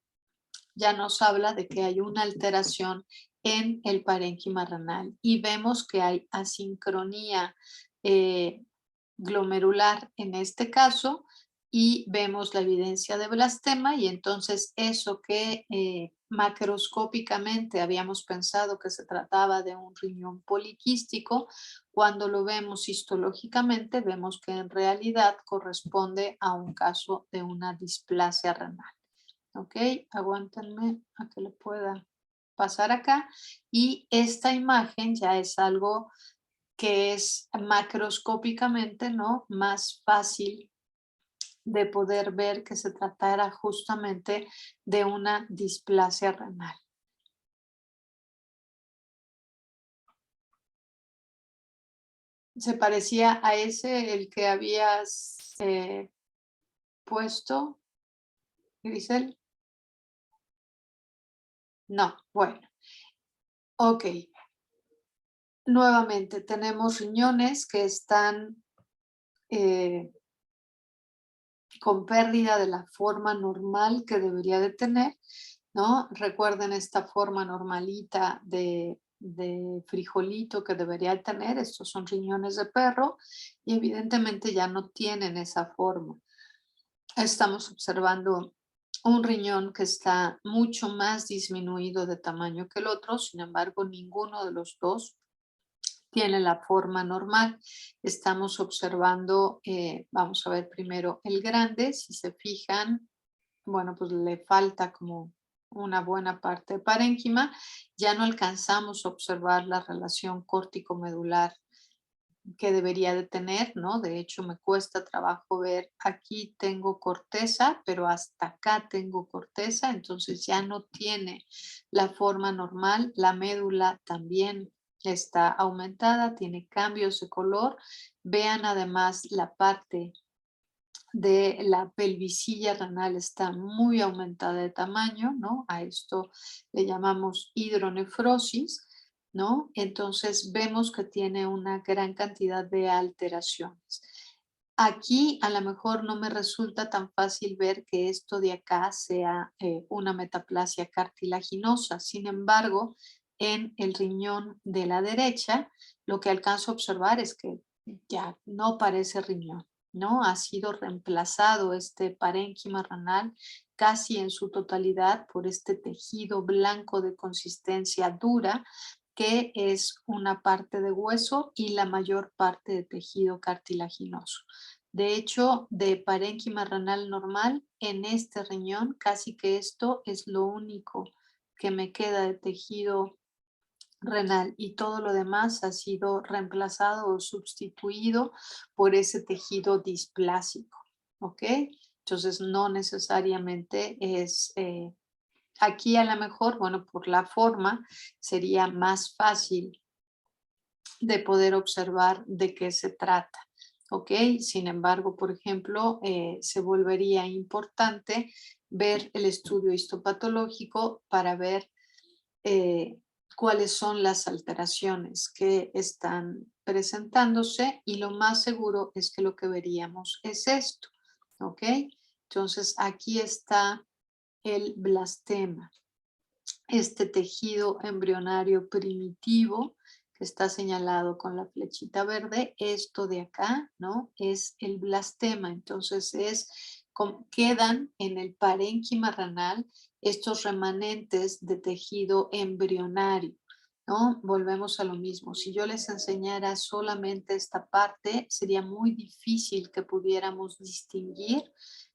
ya nos habla de que hay una alteración en el parénquima renal y vemos que hay asincronía glomerular en este caso y vemos la evidencia de blastema y entonces eso que macroscópicamente habíamos pensado que se trataba de un riñón poliquístico, cuando lo vemos histológicamente vemos que en realidad corresponde a un caso de una displasia renal. Ok, aguántenme a que le pueda pasar acá. Y esta imagen ya es algo que es macroscópicamente, ¿no? Más fácil de poder ver que se tratara justamente de una displasia renal. ¿Se parecía a ese el que habías puesto, Grisel? No, bueno. Ok. Nuevamente tenemos riñones que están con pérdida de la forma normal que debería de tener, ¿no? Recuerden esta forma normalita de frijolito que debería tener, estos son riñones de perro y evidentemente ya no tienen esa forma. Estamos observando un riñón que está mucho más disminuido de tamaño que el otro, sin embargo ninguno de los dos tiene la forma normal. Estamos observando, vamos a ver primero el grande, si se fijan, bueno, pues le falta como una buena parte de parénquima. Ya no alcanzamos a observar la relación córtico-medular que debería de tener, ¿no? De hecho, me cuesta trabajo ver, aquí tengo corteza, pero hasta acá tengo corteza, entonces ya no tiene la forma normal. La médula también está aumentada, tiene cambios de color. Vean además la parte de la pelvicilla renal está muy aumentada de tamaño, ¿no? A esto le llamamos hidronefrosis, ¿no? Entonces vemos que tiene una gran cantidad de alteraciones. Aquí a lo mejor no me resulta tan fácil ver que esto de acá sea una metaplasia cartilaginosa. Sin embargo, en el riñón de la derecha, lo que alcanzo a observar es que ya no parece riñón, ¿no? Ha sido reemplazado este parénquima renal casi en su totalidad por este tejido blanco de consistencia dura que es una parte de hueso y la mayor parte de tejido cartilaginoso. De hecho, de parénquima renal normal, en este riñón casi que esto es lo único que me queda de tejido renal y todo lo demás ha sido reemplazado o sustituido por ese tejido displásico, ¿ok? Entonces no necesariamente es, aquí a lo mejor, bueno, por la forma sería más fácil de poder observar de qué se trata, ¿ok? Sin embargo, por ejemplo, se volvería importante ver el estudio histopatológico para ver cuáles son las alteraciones que están presentándose y lo más seguro es que lo que veríamos es esto, ¿ok? Entonces aquí está el blastema, este tejido embrionario primitivo que está señalado con la flechita verde, esto de acá, ¿no? Es el blastema, entonces quedan en el parénquima renal estos remanentes de tejido embrionario, ¿no? Volvemos a lo mismo, si yo les enseñara solamente esta parte, sería muy difícil que pudiéramos distinguir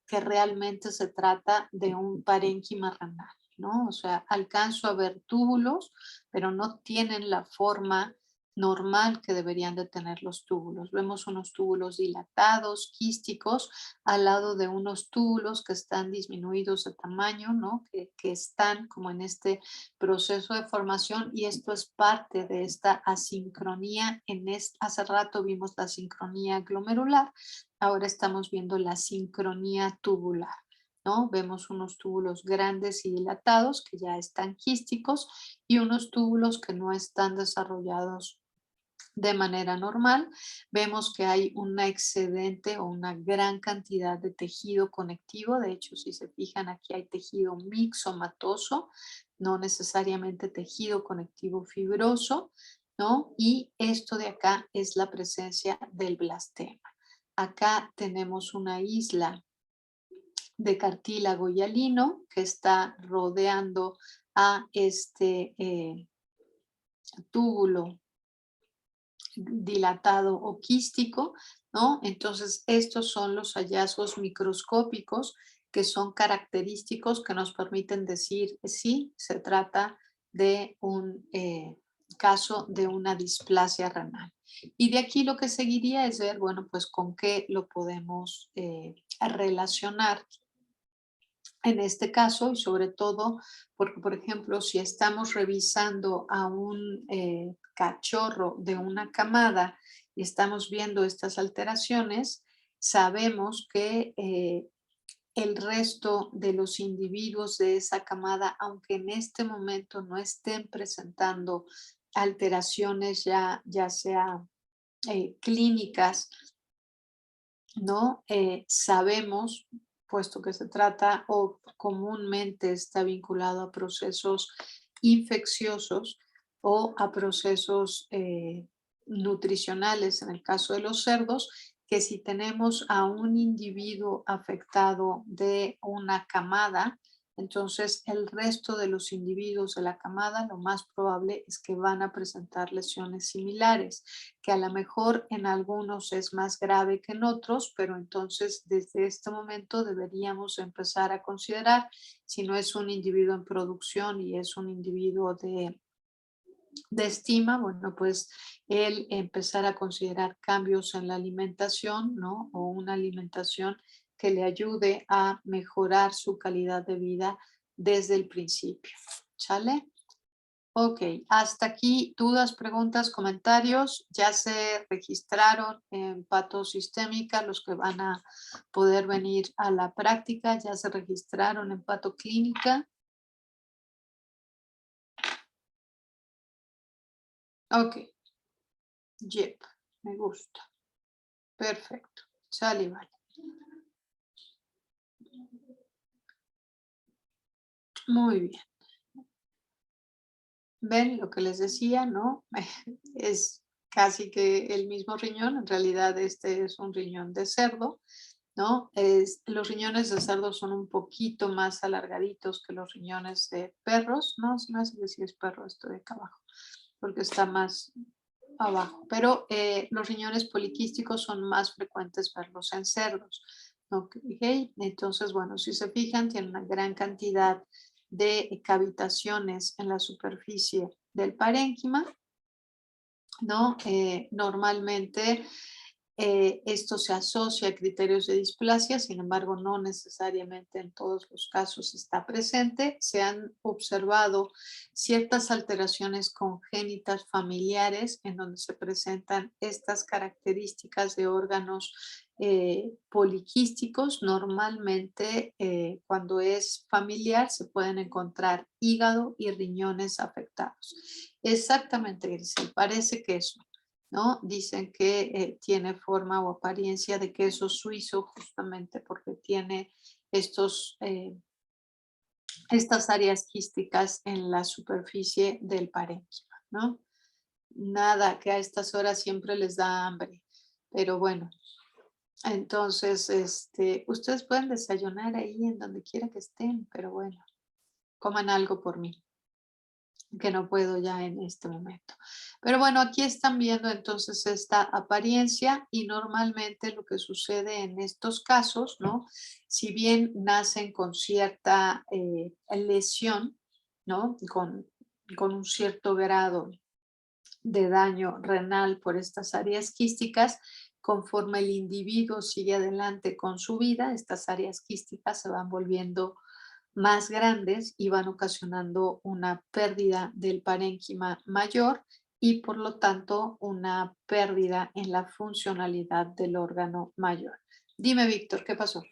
que realmente se trata de un parénquima renal, ¿no? O sea, alcanzo a ver túbulos, pero no tienen la forma normal que deberían de tener los túbulos. Vemos unos túbulos dilatados, quísticos, al lado de unos túbulos que están disminuidos de tamaño, ¿no? Que están como en este proceso de formación, y esto es parte de esta asincronía. Hace rato vimos la sincronía glomerular, ahora estamos viendo la sincronía tubular, ¿no? Vemos unos túbulos grandes y dilatados que ya están quísticos y unos túbulos que no están desarrollados de manera normal. Vemos que hay una excedente o una gran cantidad de tejido conectivo. De hecho, si se fijan, aquí hay tejido mixomatoso, no necesariamente tejido conectivo fibroso, ¿no? Y esto de acá es la presencia del blastema. Acá tenemos una isla de cartílago hialino que está rodeando a este túbulo dilatado o quístico, ¿no? Entonces, estos son los hallazgos microscópicos que son característicos que nos permiten decir si se trata de un caso de una displasia renal. Y de aquí lo que seguiría es ver, bueno, pues con qué lo podemos relacionar en este caso, y sobre todo porque, por ejemplo, si estamos revisando a un cachorro de una camada y estamos viendo estas alteraciones, sabemos que el resto de los individuos de esa camada, aunque en este momento no estén presentando alteraciones ya sea clínicas, ¿no? Sabemos, puesto que se trata o comúnmente está vinculado a procesos infecciosos o a procesos nutricionales, en el caso de los cerdos, que si tenemos a un individuo afectado de una camada, entonces el resto de los individuos de la camada, lo más probable es que van a presentar lesiones similares, que a lo mejor en algunos es más grave que en otros, pero entonces desde este momento deberíamos empezar a considerar, si no es un individuo en producción y es un individuo de estima, bueno, pues el empezar a considerar cambios en la alimentación, ¿no? O una alimentación que le ayude a mejorar su calidad de vida desde el principio. ¿Sale? Ok, hasta aquí dudas, preguntas, comentarios. Ya se registraron en patosistémica los que van a poder venir a la práctica. Ya se registraron en patoclínica. Ok, yep, me gusta. Perfecto, sale, vale. Muy bien. ¿Ven lo que les decía, no? Es casi que el mismo riñón. En realidad este es un riñón de cerdo, ¿no? Los riñones de cerdo son un poquito más alargaditos que los riñones de perros, ¿no? Se me hace que sí es perro esto de acá abajo, porque está más abajo. Pero los riñones poliquísticos son más frecuentes verlos en cerdos. ¿Ok? Entonces, bueno, si se fijan, tiene una gran cantidad de cavitaciones en la superficie del parénquima, ¿no? Normalmente esto se asocia a criterios de displasia, sin embargo, no necesariamente en todos los casos está presente. Se han observado ciertas alteraciones congénitas familiares en donde se presentan estas características de órganos poliquísticos. Normalmente, cuando es familiar, se pueden encontrar hígado y riñones afectados. Exactamente, Grisel, parece que eso, ¿no? Dicen que tiene forma o apariencia de queso suizo justamente porque tiene estas áreas quísticas en la superficie del parénquima, ¿no? Nada, que a estas horas siempre les da hambre, pero bueno, entonces, ustedes pueden desayunar ahí en donde quiera que estén, pero bueno, coman algo por mí, que no puedo ya en este momento. Pero bueno, aquí están viendo entonces esta apariencia y normalmente lo que sucede en estos casos, ¿no? Si bien nacen con cierta lesión, ¿no? Con un cierto grado de daño renal por estas áreas quísticas. Conforme el individuo sigue adelante con su vida, estas áreas quísticas se van volviendo más grandes y van ocasionando una pérdida del parénquima mayor y por lo tanto una pérdida en la funcionalidad del órgano mayor. Dime, Víctor, ¿qué pasó?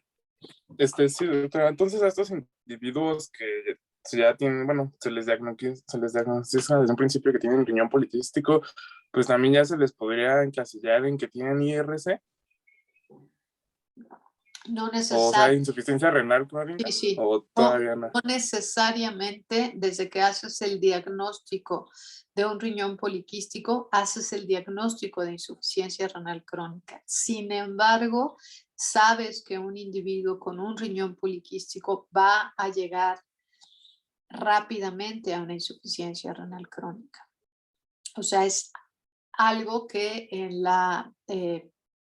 Sí, doctora, entonces a estos individuos que ya tienen, bueno, se les diagnostica desde un principio que tienen riñón poliquístico, pues también ya se les podría encasillar en que tienen IRC,
No
o sea,
necesariamente.
insuficiencia renal crónica,
Sí, sí.
o todavía no.
No necesariamente desde que haces el diagnóstico de un riñón poliquístico, haces el diagnóstico de insuficiencia renal crónica. Sin embargo, sabes que un individuo con un riñón poliquístico va a llegar rápidamente a una insuficiencia renal crónica. O sea, es algo que en la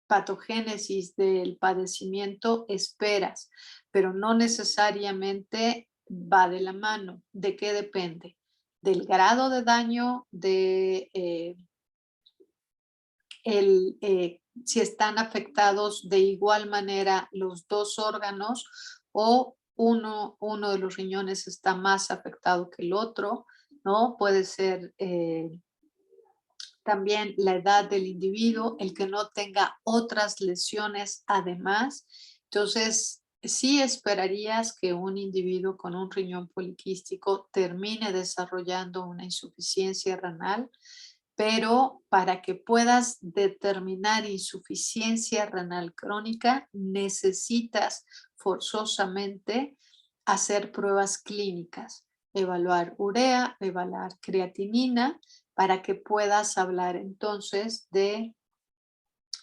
patogénesis del padecimiento esperas, pero no necesariamente va de la mano. ¿De qué depende? Del grado de daño, de si están afectados de igual manera los dos órganos o uno de los riñones está más afectado que el otro, ¿no? Puede ser también la edad del individuo, el que no tenga otras lesiones además. Entonces, sí esperarías que un individuo con un riñón poliquístico termine desarrollando una insuficiencia renal, pero para que puedas determinar insuficiencia renal crónica, necesitas forzosamente hacer pruebas clínicas, evaluar urea, evaluar creatinina, para que puedas hablar entonces de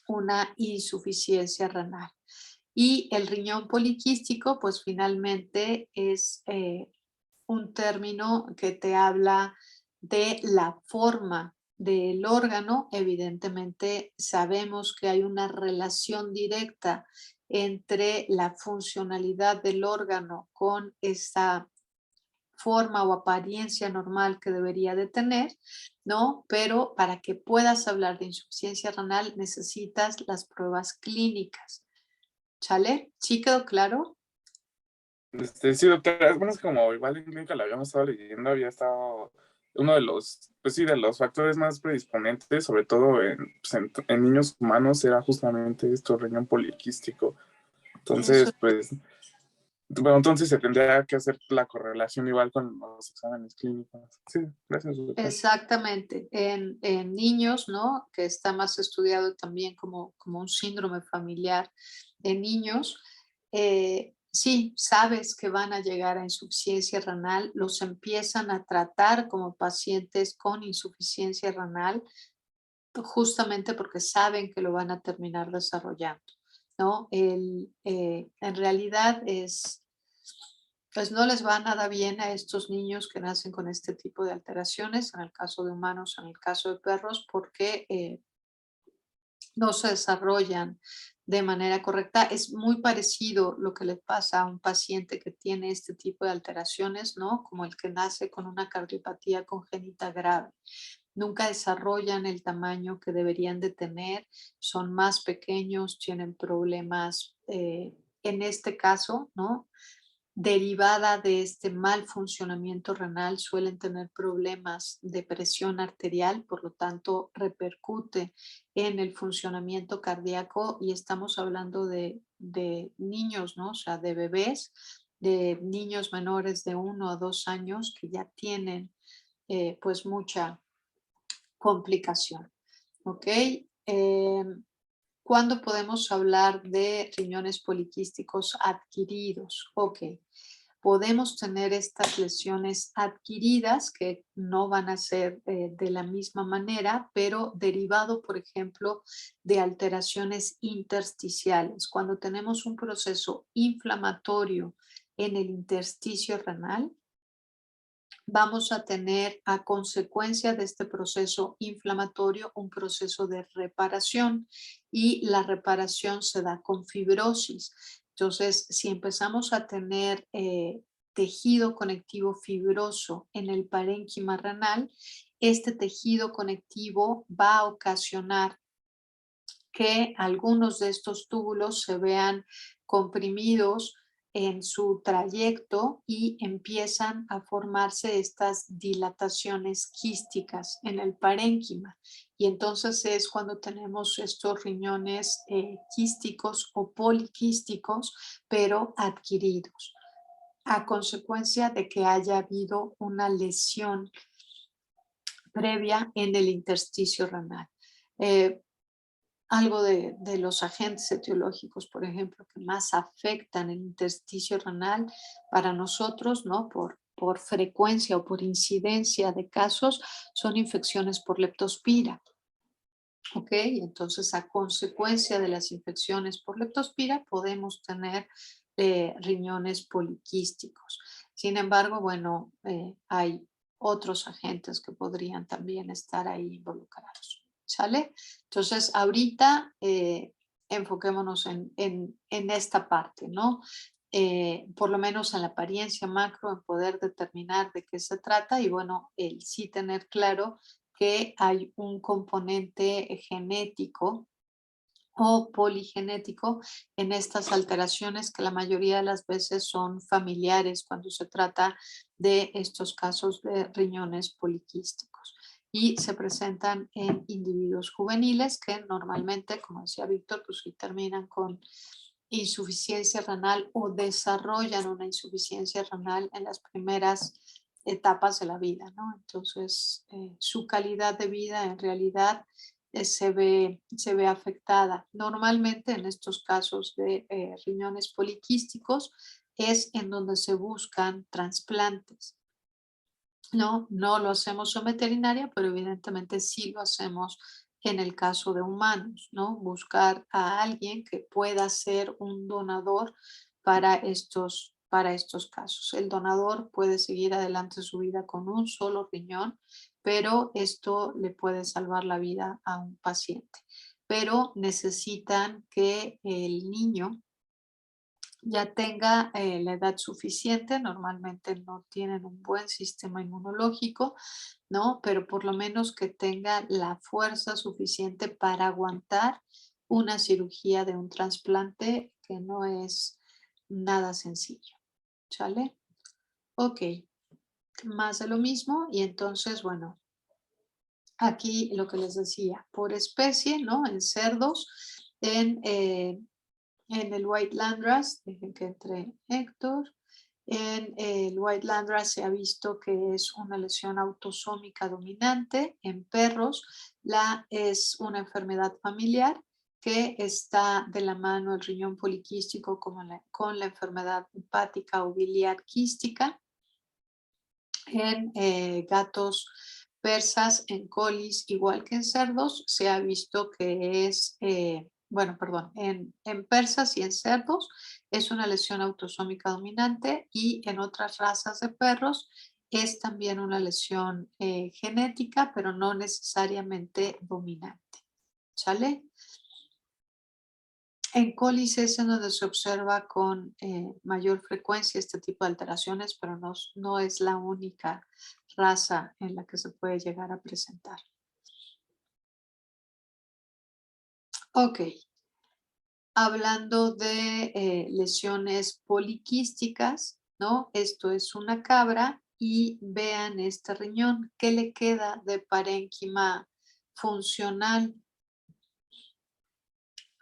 una insuficiencia renal. Y el riñón poliquístico, pues finalmente es un término que te habla de la forma del órgano. Evidentemente sabemos que hay una relación directa entre la funcionalidad del órgano con esa forma o apariencia normal que debería de tener, ¿no? Pero para que puedas hablar de insuficiencia renal necesitas las pruebas clínicas. ¿Sale? ¿Sí quedó claro?
Sí, doctora, bueno, es como igual en clínica la habíamos estado leyendo, había estado uno de los, pues sí, de los factores más predisponentes, sobre todo en niños humanos, era justamente esto, riñón poliquístico.
Eso.
Entonces, pues, bueno, entonces se tendría que hacer la correlación igual con los exámenes clínicos. Sí, gracias, doctora.
Exactamente. En niños, ¿no? Que está más estudiado también como un síndrome familiar en niños, sí, sabes que van a llegar a insuficiencia renal, los empiezan a tratar como pacientes con insuficiencia renal, justamente porque saben que lo van a terminar desarrollando, ¿no? En realidad pues no les va nada bien a estos niños que nacen con este tipo de alteraciones, en el caso de humanos, en el caso de perros, porque no se desarrollan de manera correcta. Es muy parecido lo que le pasa a un paciente que tiene este tipo de alteraciones, ¿no? Como el que nace con una cardiopatía congénita grave. Nunca desarrollan el tamaño que deberían de tener, son más pequeños, tienen problemas, en este caso, ¿no? Derivada de este mal funcionamiento renal, suelen tener problemas de presión arterial, por lo tanto repercute en el funcionamiento cardíaco y estamos hablando de niños, ¿no? O sea, de bebés, de niños menores de 1 a 2 años que ya tienen pues mucha complicación, ¿ok? ¿Cuándo podemos hablar de riñones poliquísticos adquiridos? Ok, podemos tener estas lesiones adquiridas que no van a ser de la misma manera, pero derivado, por ejemplo, de alteraciones intersticiales. Cuando tenemos un proceso inflamatorio en el intersticio renal, vamos a tener a consecuencia de este proceso inflamatorio un proceso de reparación y la reparación se da con fibrosis. Entonces, si empezamos a tener tejido conectivo fibroso en el parénquima renal, este tejido conectivo va a ocasionar que algunos de estos túbulos se vean comprimidos en su trayecto y empiezan a formarse estas dilataciones quísticas en el parénquima. Y entonces es cuando tenemos estos riñones quísticos o poliquísticos, pero adquiridos, a consecuencia de que haya habido una lesión previa en el intersticio renal. Algo de los agentes etiológicos, por ejemplo, que más afectan el intersticio renal para nosotros, ¿no? Por frecuencia o por incidencia de casos, son infecciones por leptospira. ¿Ok? Entonces, a consecuencia de las infecciones por leptospira, podemos tener riñones poliquísticos. Sin embargo, bueno, hay otros agentes que podrían también estar ahí involucrados. ¿Sale? Entonces, ahorita enfoquémonos en esta parte, ¿no? Por lo menos en la apariencia macro, en poder determinar de qué se trata y, bueno, el sí tener claro que hay un componente genético o poligenético en estas alteraciones que la mayoría de las veces son familiares cuando se trata de estos casos de riñones poliquísticos y se presentan en individuos juveniles que normalmente, como decía Víctor, pues sí terminan con insuficiencia renal o desarrollan una insuficiencia renal en las primeras etapas de la vida, ¿no? Entonces, su calidad de vida en realidad se ve afectada. Normalmente en estos casos de riñones poliquísticos es en donde se buscan trasplantes. No lo hacemos en veterinaria, pero evidentemente sí lo hacemos en el caso de humanos, ¿no? Buscar a alguien que pueda ser un donador para estos casos. El donador puede seguir adelante su vida con un solo riñón, pero esto le puede salvar la vida a un paciente. Pero necesitan que el niño ya tenga la edad suficiente, normalmente no tienen un buen sistema inmunológico, ¿no? Pero por lo menos que tenga la fuerza suficiente para aguantar una cirugía de un trasplante que no es nada sencillo, ¿sale? Ok, más de lo mismo y entonces, bueno, aquí lo que les decía, por especie, ¿no? En cerdos, en el White Landrace, dejen que entre Héctor. En el White Landrace se ha visto que es una lesión autosómica dominante. En perros es una enfermedad familiar que está de la mano el riñón poliquístico con la enfermedad hepática o biliar quística. En gatos persas, en colis, igual que en cerdos, se ha visto que es, en persas y en cerdos es una lesión autosómica dominante y en otras razas de perros es también una lesión genética, pero no necesariamente dominante. ¿Sale? En colis es en donde se observa con mayor frecuencia este tipo de alteraciones, pero no es la única raza en la que se puede llegar a presentar. Ok, hablando de lesiones poliquísticas, ¿no? Esto es una cabra y vean este riñón, ¿qué le queda de parénquima funcional?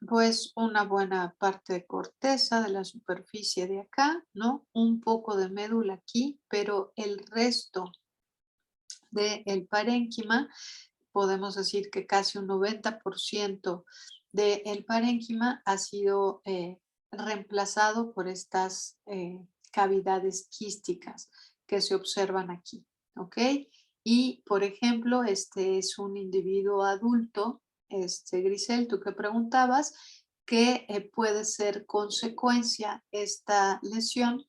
Pues una buena parte de corteza de la superficie de acá, ¿no? Un poco de médula aquí, pero el resto del parénquima, podemos decir que casi un 90% del parénquima ha sido reemplazado por estas cavidades quísticas que se observan aquí, ¿ok? Y, por ejemplo, este es un individuo adulto, Grisel, tú que preguntabas, que puede ser consecuencia esta lesión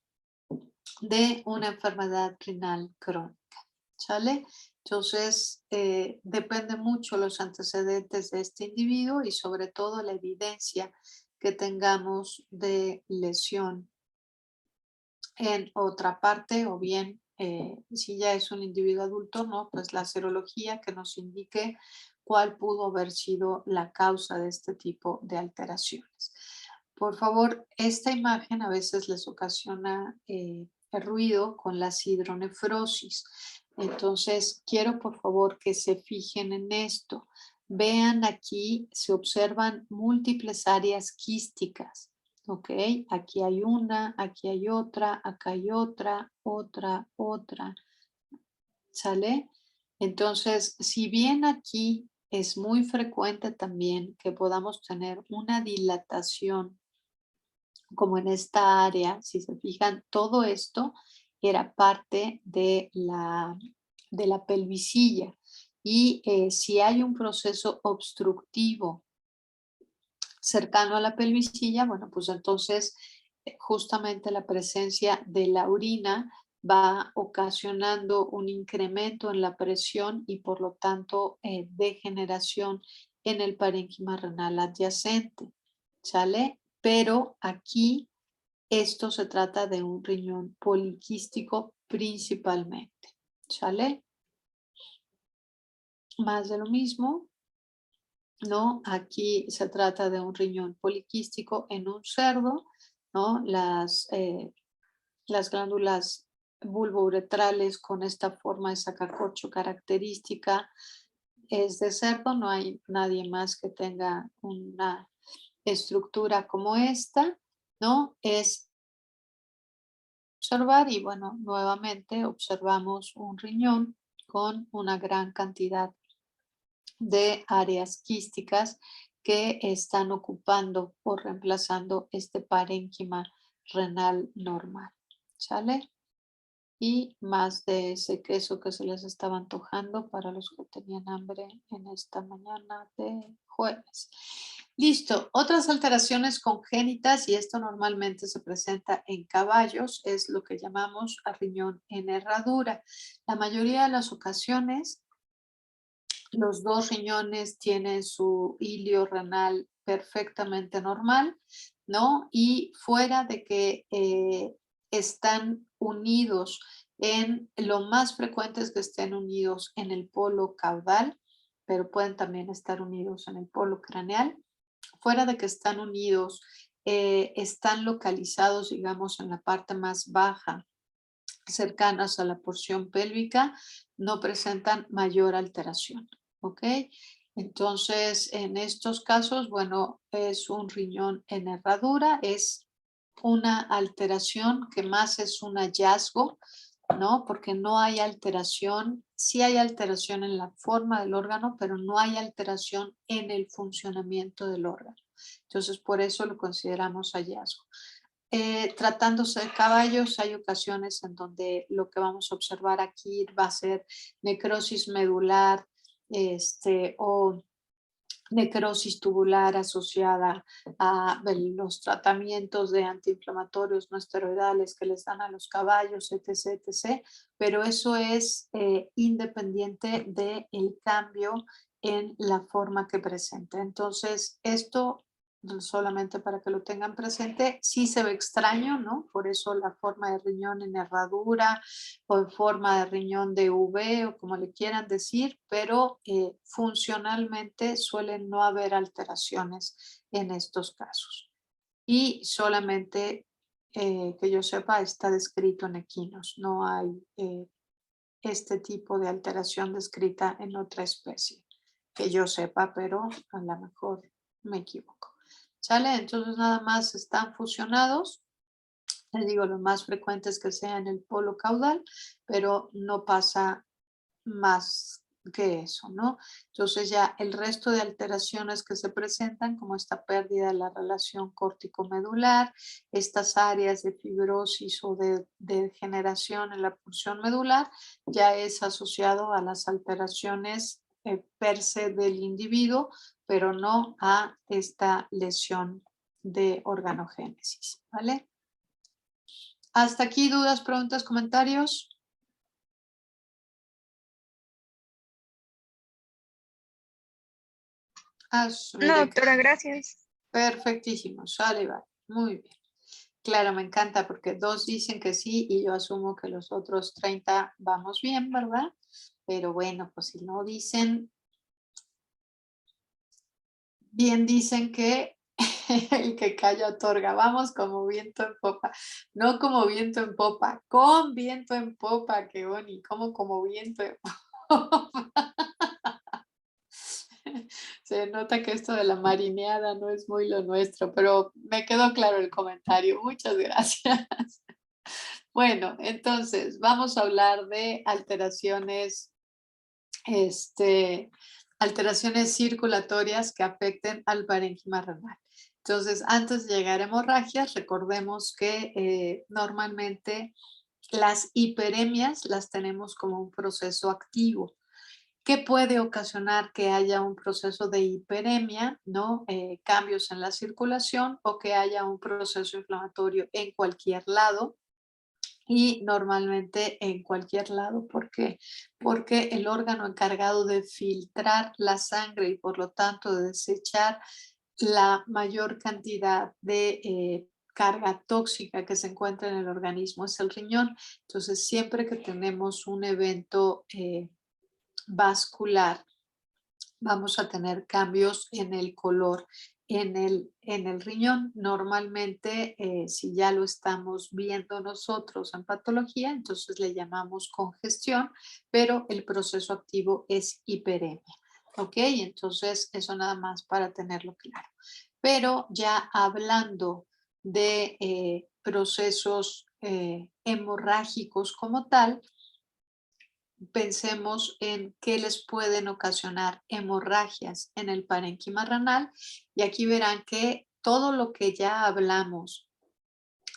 de una enfermedad renal crónica, ¿sale? Entonces, depende mucho los antecedentes de este individuo y sobre todo la evidencia que tengamos de lesión en otra parte o bien si ya es un individuo adulto, ¿no? Pues la serología que nos indique cuál pudo haber sido la causa de este tipo de alteraciones. Por favor, esta imagen a veces les ocasiona el ruido con la hidronefrosis. Entonces, quiero por favor que se fijen en esto. Vean aquí, se observan múltiples áreas quísticas. ¿Ok? Aquí hay una, aquí hay otra, acá hay otra, otra. ¿Sale? Entonces, si bien aquí es muy frecuente también que podamos tener una dilatación como en esta área, si se fijan, todo esto era parte de la pelvicilla. Y si hay un proceso obstructivo cercano a la pelvicilla, bueno, pues entonces justamente la presencia de la orina va ocasionando un incremento en la presión y por lo tanto degeneración en el parénquima renal adyacente, ¿sale? Pero aquí esto se trata de un riñón poliquístico principalmente, ¿sale? Más de lo mismo, ¿no? Aquí se trata de un riñón poliquístico en un cerdo, ¿no? Las glándulas bulbouretrales con esta forma de sacacorcho característica es de cerdo, no hay nadie más que tenga una estructura como esta, ¿no? Es observar y bueno, nuevamente observamos un riñón con una gran cantidad de áreas quísticas que están ocupando o reemplazando este parénquima renal normal, ¿sale? Y más de ese queso que se les estaba antojando para los que tenían hambre en esta mañana de jueves. Listo, otras alteraciones congénitas, y esto normalmente se presenta en caballos, es lo que llamamos a riñón en herradura. La mayoría de las ocasiones, los dos riñones tienen su hilio renal perfectamente normal, ¿no? Y fuera de que están unidos lo más frecuente es que estén unidos en el polo caudal, pero pueden también estar unidos en el polo craneal. Fuera de que están unidos, están localizados, digamos, en la parte más baja, cercanas a la porción pélvica, no presentan mayor alteración, ¿ok? Entonces, en estos casos, bueno, es un riñón en herradura, es una alteración que más es un hallazgo, ¿no? Porque no hay alteración, sí hay alteración en la forma del órgano, pero no hay alteración en el funcionamiento del órgano. Entonces, por eso lo consideramos hallazgo. Tratándose de caballos, hay ocasiones en donde lo que vamos a observar aquí va a ser necrosis medular o necrosis tubular asociada a los tratamientos de antiinflamatorios no esteroidales que les dan a los caballos, etc., etc. Pero eso es independiente del cambio en la forma que presenta. Entonces, esto solamente para que lo tengan presente, sí se ve extraño, ¿no? Por eso la forma de riñón en herradura o en forma de riñón de V o como le quieran decir, pero funcionalmente suelen no haber alteraciones en estos casos. Y solamente que yo sepa está descrito en equinos, no hay este tipo de alteración descrita en otra especie, que yo sepa, pero a lo mejor me equivoco. ¿Sale? Entonces nada más están fusionados. Les digo, lo más frecuente es que sea en el polo caudal, pero no pasa más que eso, ¿no? Entonces ya el resto de alteraciones que se presentan, como esta pérdida de la relación córtico-medular, estas áreas de fibrosis o de degeneración en la porción medular, ya es asociado a las alteraciones per se del individuo, pero no a esta lesión de organogénesis, ¿vale? Hasta aquí, dudas, preguntas, comentarios.
No, doctora, gracias.
Perfectísimo, sale, vale. Muy bien. Claro, me encanta porque 2 dicen que sí y yo asumo que los otros 30 vamos bien, ¿verdad? Pero bueno, pues si no dicen, bien dicen que el que calla otorga. Vamos como viento en popa. No como viento en popa, con viento en popa, qué bonito, como viento en popa. Se nota que esto de la marineada no es muy lo nuestro, pero me quedó claro el comentario. Muchas gracias. Bueno, entonces vamos a hablar de alteraciones, alteraciones circulatorias que afecten al parénquima renal. Entonces, antes de llegar a hemorragias, recordemos que normalmente las hiperemias las tenemos como un proceso activo. ¿Qué puede ocasionar que haya un proceso de hiperemia, ¿no? Cambios en la circulación o que haya un proceso inflamatorio en cualquier lado? Y normalmente en cualquier lado. ¿Por qué? Porque el órgano encargado de filtrar la sangre y por lo tanto de desechar la mayor cantidad de carga tóxica que se encuentra en el organismo es el riñón. Entonces, siempre que tenemos un evento vascular, vamos a tener cambios en el color en el riñón. Normalmente, si ya lo estamos viendo nosotros en patología, entonces le llamamos congestión, pero el proceso activo es hiperemia. ¿Ok? Entonces, eso nada más para tenerlo claro. Pero ya hablando de procesos hemorrágicos como tal, pensemos en qué les pueden ocasionar hemorragias en el parénquima renal y aquí verán que todo lo que ya hablamos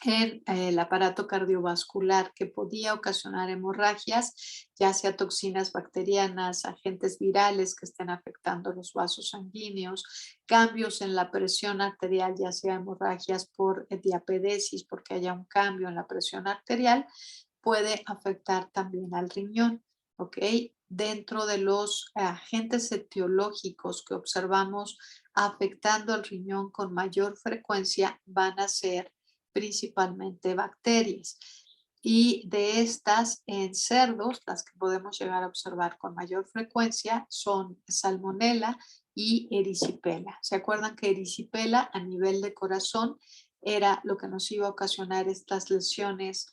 en el aparato cardiovascular que podía ocasionar hemorragias, ya sea toxinas bacterianas, agentes virales que estén afectando los vasos sanguíneos, cambios en la presión arterial, ya sea hemorragias por diapedesis, porque haya un cambio en la presión arterial, puede afectar también al riñón. ¿Ok? Dentro de los agentes etiológicos que observamos afectando al riñón con mayor frecuencia van a ser principalmente bacterias. Y de estas en cerdos, las que podemos llegar a observar con mayor frecuencia son Salmonella y Erisipela. ¿Se acuerdan que Erisipela a nivel de corazón era lo que nos iba a ocasionar estas lesiones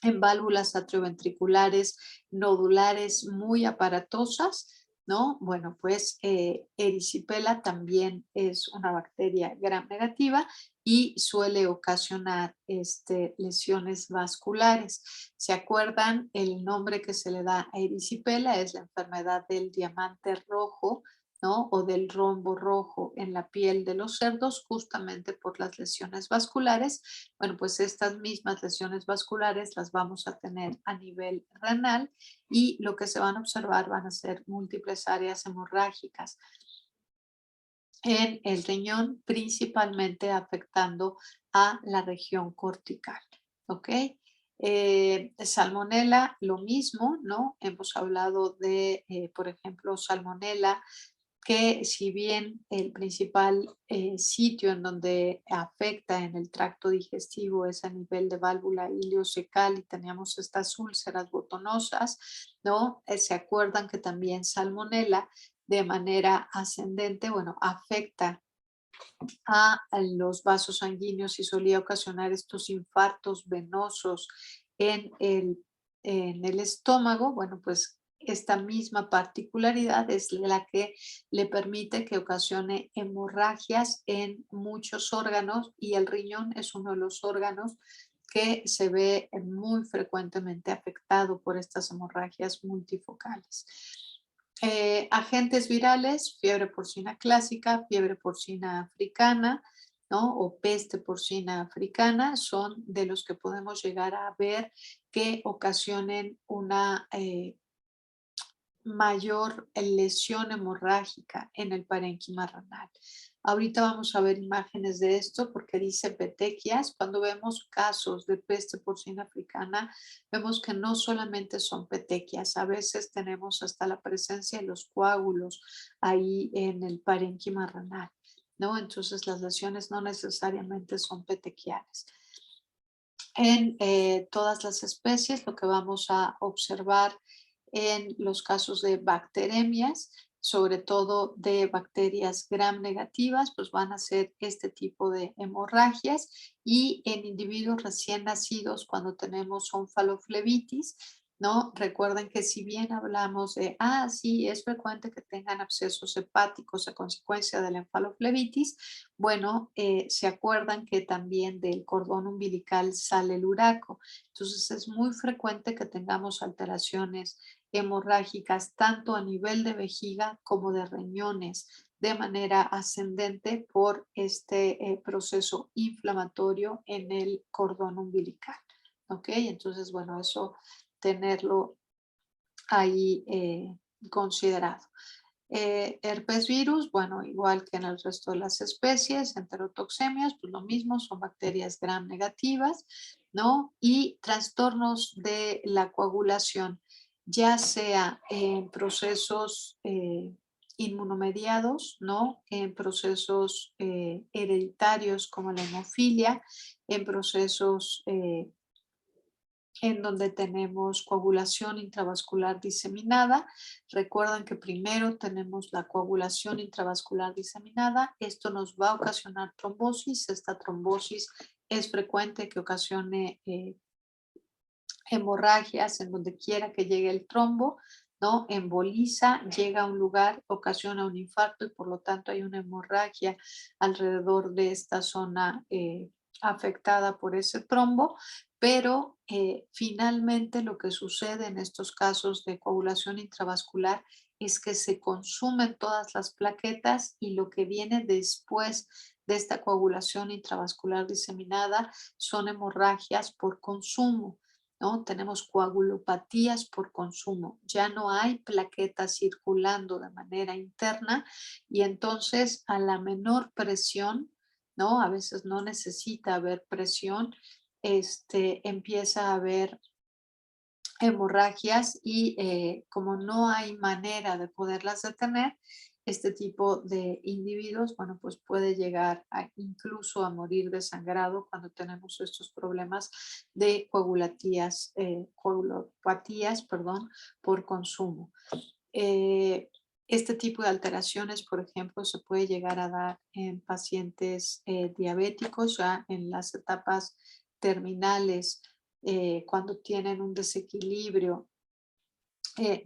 en válvulas atrioventriculares nodulares muy aparatosas, ¿no? Bueno, pues erisipela también es una bacteria gram negativa y suele ocasionar lesiones vasculares. ¿Se acuerdan? El nombre que se le da a erisipela es la enfermedad del diamante rojo, ¿no? O del rombo rojo en la piel de los cerdos, justamente por las lesiones vasculares. Bueno, pues estas mismas lesiones vasculares las vamos a tener a nivel renal y lo que se van a observar van a ser múltiples áreas hemorrágicas en el riñón, principalmente afectando a la región cortical. ¿Ok? Salmonella, lo mismo, ¿no? Hemos hablado de, por ejemplo, Salmonella, que si bien el principal sitio en donde afecta en el tracto digestivo es a nivel de válvula ileocecal y teníamos estas úlceras botonosas, ¿no? Se acuerdan que también Salmonella de manera ascendente, bueno, afecta a los vasos sanguíneos y solía ocasionar estos infartos venosos en el estómago. Bueno, pues esta misma particularidad es la que le permite que ocasione hemorragias en muchos órganos y el riñón es uno de los órganos que se ve muy frecuentemente afectado por estas hemorragias multifocales. Agentes virales, fiebre porcina clásica, fiebre porcina africana, ¿no? O peste porcina africana, son de los que podemos llegar a ver que ocasionen una mayor lesión hemorrágica en el parénquima renal. Ahorita vamos a ver imágenes de esto porque dice petequias. Cuando vemos casos de peste porcina africana, vemos que no solamente son petequias, a veces tenemos hasta la presencia de los coágulos ahí en el parénquima renal, ¿no? Entonces las lesiones no necesariamente son petequiales. en todas las especies, lo que vamos a observar en los casos de bacteremias, sobre todo de bacterias gram negativas, pues van a ser este tipo de hemorragias, y en individuos recién nacidos, cuando tenemos onfaloflebitis, ¿no? Recuerden que si bien hablamos de, sí, es frecuente que tengan abscesos hepáticos a consecuencia de la encefaloflebitis, bueno, se acuerdan que también del cordón umbilical sale el uraco. Entonces es muy frecuente que tengamos alteraciones hemorrágicas tanto a nivel de vejiga como de riñones de manera ascendente por este proceso inflamatorio en el cordón umbilical. ¿Ok? Entonces, bueno, eso tenerlo ahí considerado. Herpes virus, bueno, igual que en el resto de las especies, enterotoxemias, pues lo mismo, son bacterias gram negativas, ¿no? Y trastornos de la coagulación, ya sea en procesos inmunomediados, ¿no? En procesos hereditarios como la hemofilia, en procesos en donde tenemos coagulación intravascular diseminada. Recuerden que primero tenemos la coagulación intravascular diseminada. Esto nos va a ocasionar trombosis. Esta trombosis es frecuente que ocasione hemorragias en donde quiera que llegue el trombo, ¿no? Emboliza, llega a un lugar, ocasiona un infarto y por lo tanto hay una hemorragia alrededor de esta zona afectada por ese trombo, pero finalmente lo que sucede en estos casos de coagulación intravascular es que se consumen todas las plaquetas y lo que viene después de esta coagulación intravascular diseminada son hemorragias por consumo, ¿no? Tenemos coagulopatías por consumo, ya no hay plaquetas circulando de manera interna y entonces a la menor presión, ¿no? A veces no necesita haber presión, empieza a haber hemorragias y como no hay manera de poderlas detener, este tipo de individuos, bueno, pues puede llegar incluso a morir desangrado cuando tenemos estos problemas de coagulopatías, perdón, por consumo. Este tipo de alteraciones, por ejemplo, se puede llegar a dar en pacientes diabéticos ya en las etapas terminales, cuando tienen un desequilibrio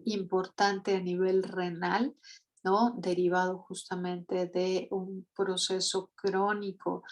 importante a nivel renal, ¿no? Derivado justamente de un proceso crónico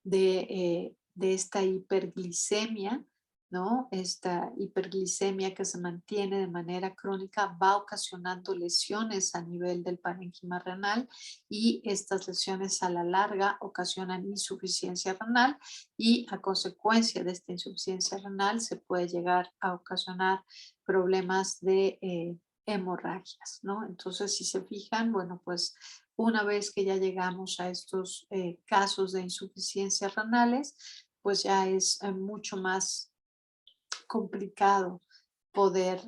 de esta hiperglicemia, ¿no? Esta hiperglicemia que se mantiene de manera crónica va ocasionando lesiones a nivel del parénquima renal y estas lesiones a la larga ocasionan insuficiencia renal y a consecuencia de esta insuficiencia renal se puede llegar a ocasionar problemas de hemorragias, ¿no? Entonces, si se fijan, bueno, pues una vez que ya llegamos a estos casos de insuficiencias renales, pues ya es mucho más complicado poder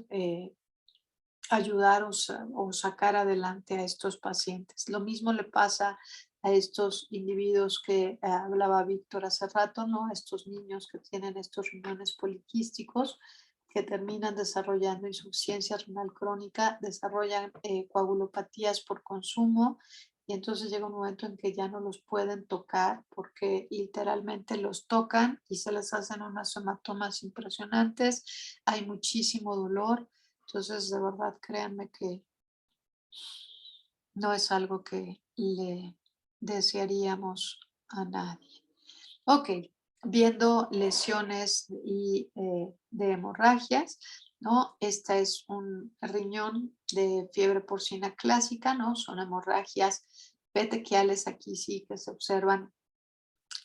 ayudar o sacar adelante a estos pacientes. Lo mismo le pasa a estos individuos que hablaba Víctor hace rato, ¿no? Estos niños que tienen estos riñones poliquísticos que terminan desarrollando insuficiencia renal crónica, desarrollan coagulopatías por consumo y entonces llega un momento en que ya no los pueden tocar porque literalmente los tocan y se les hacen unas hematomas impresionantes, hay muchísimo dolor. Entonces, de verdad, créanme que no es algo que le desearíamos a nadie. Ok, viendo lesiones y de hemorragias, ¿no? Esta es un riñón de fiebre porcina clásica, ¿no? Son hemorragias petequiales, aquí sí que se observan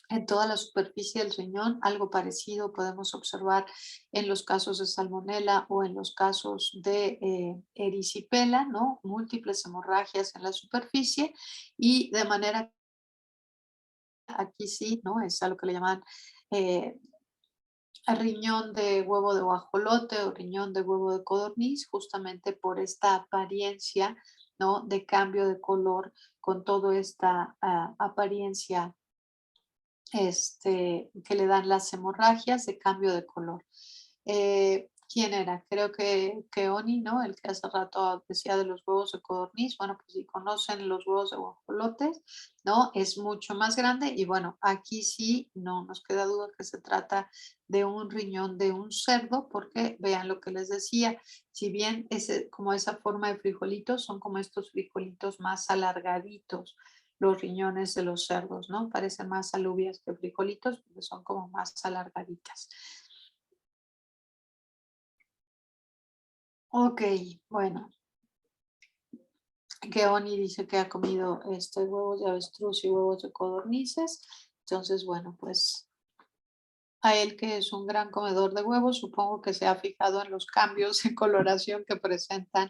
en toda la superficie del riñón. Algo parecido podemos observar en los casos de salmonela o en los casos de erisipela, ¿no? Múltiples hemorragias en la superficie y de manera, aquí sí, ¿no? Es a lo que le llaman eh, riñón de huevo de guajolote o riñón de huevo de codorniz, justamente por esta apariencia, ¿no? De cambio de color con toda esta apariencia que le dan las hemorragias de cambio de color. ¿Quién era? Creo que Oni, ¿no? El que hace rato decía de los huevos de codorniz. Bueno, pues si conocen los huevos de guajolotes, ¿no? Es mucho más grande y bueno, aquí sí no nos queda duda que se trata de un riñón de un cerdo, porque vean lo que les decía, si bien como esa forma de frijolitos, son como estos frijolitos más alargaditos, los riñones de los cerdos, ¿no? Parecen más alubias que frijolitos, porque son como más alargaditas. Ok, bueno, que Oni dice que ha comido huevos de avestruz y huevos de codornices. Entonces, bueno, pues a él, que es un gran comedor de huevos, supongo que se ha fijado en los cambios de coloración que presentan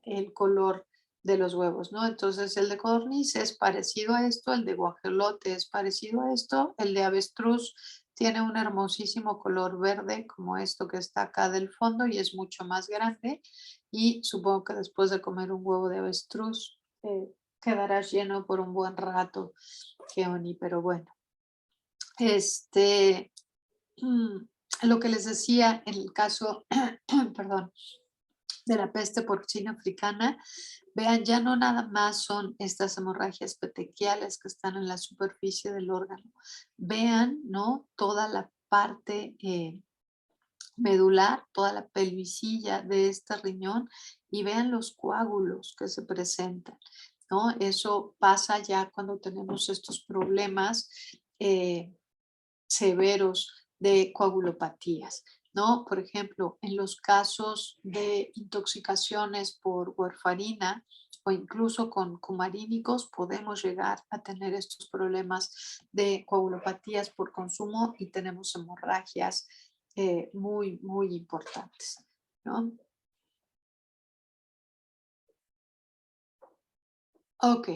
el color de los huevos, ¿no? Entonces el de codorniz es parecido a esto, el de guajolote es parecido a esto, el de avestruz tiene un hermosísimo color verde como esto que está acá del fondo y es mucho más grande, y supongo que después de comer un huevo de avestruz quedarás lleno por un buen rato, Keoni, pero bueno. Lo que les decía en el caso, perdón, de la peste porcina africana, vean, ya no nada más son estas hemorragias petequiales que están en la superficie del órgano. Vean, ¿no? Toda la parte medular, toda la pelvisilla de este riñón, y vean los coágulos que se presentan, ¿no? Eso pasa ya cuando tenemos estos problemas severos de coagulopatías, ¿no? Por ejemplo, en los casos de intoxicaciones por warfarina o incluso con cumarínicos, podemos llegar a tener estos problemas de coagulopatías por consumo y tenemos hemorragias muy, muy importantes, ¿no? Ok.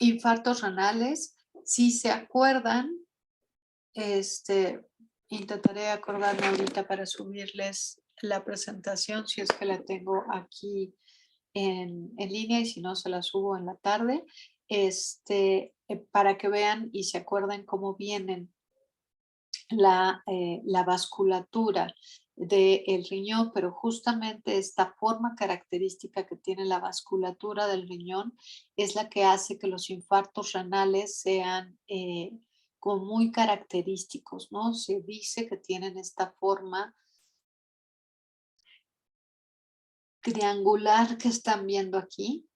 Infartos renales, si se acuerdan, intentaré acordarme ahorita para subirles la presentación, si es que la tengo aquí en línea, y si no se la subo en la tarde, para que vean y se acuerden cómo vienen la vasculatura del riñón, pero justamente esta forma característica que tiene la vasculatura del riñón es la que hace que los infartos renales sean como muy característicos, ¿no? Se dice que tienen esta forma triangular que están viendo aquí.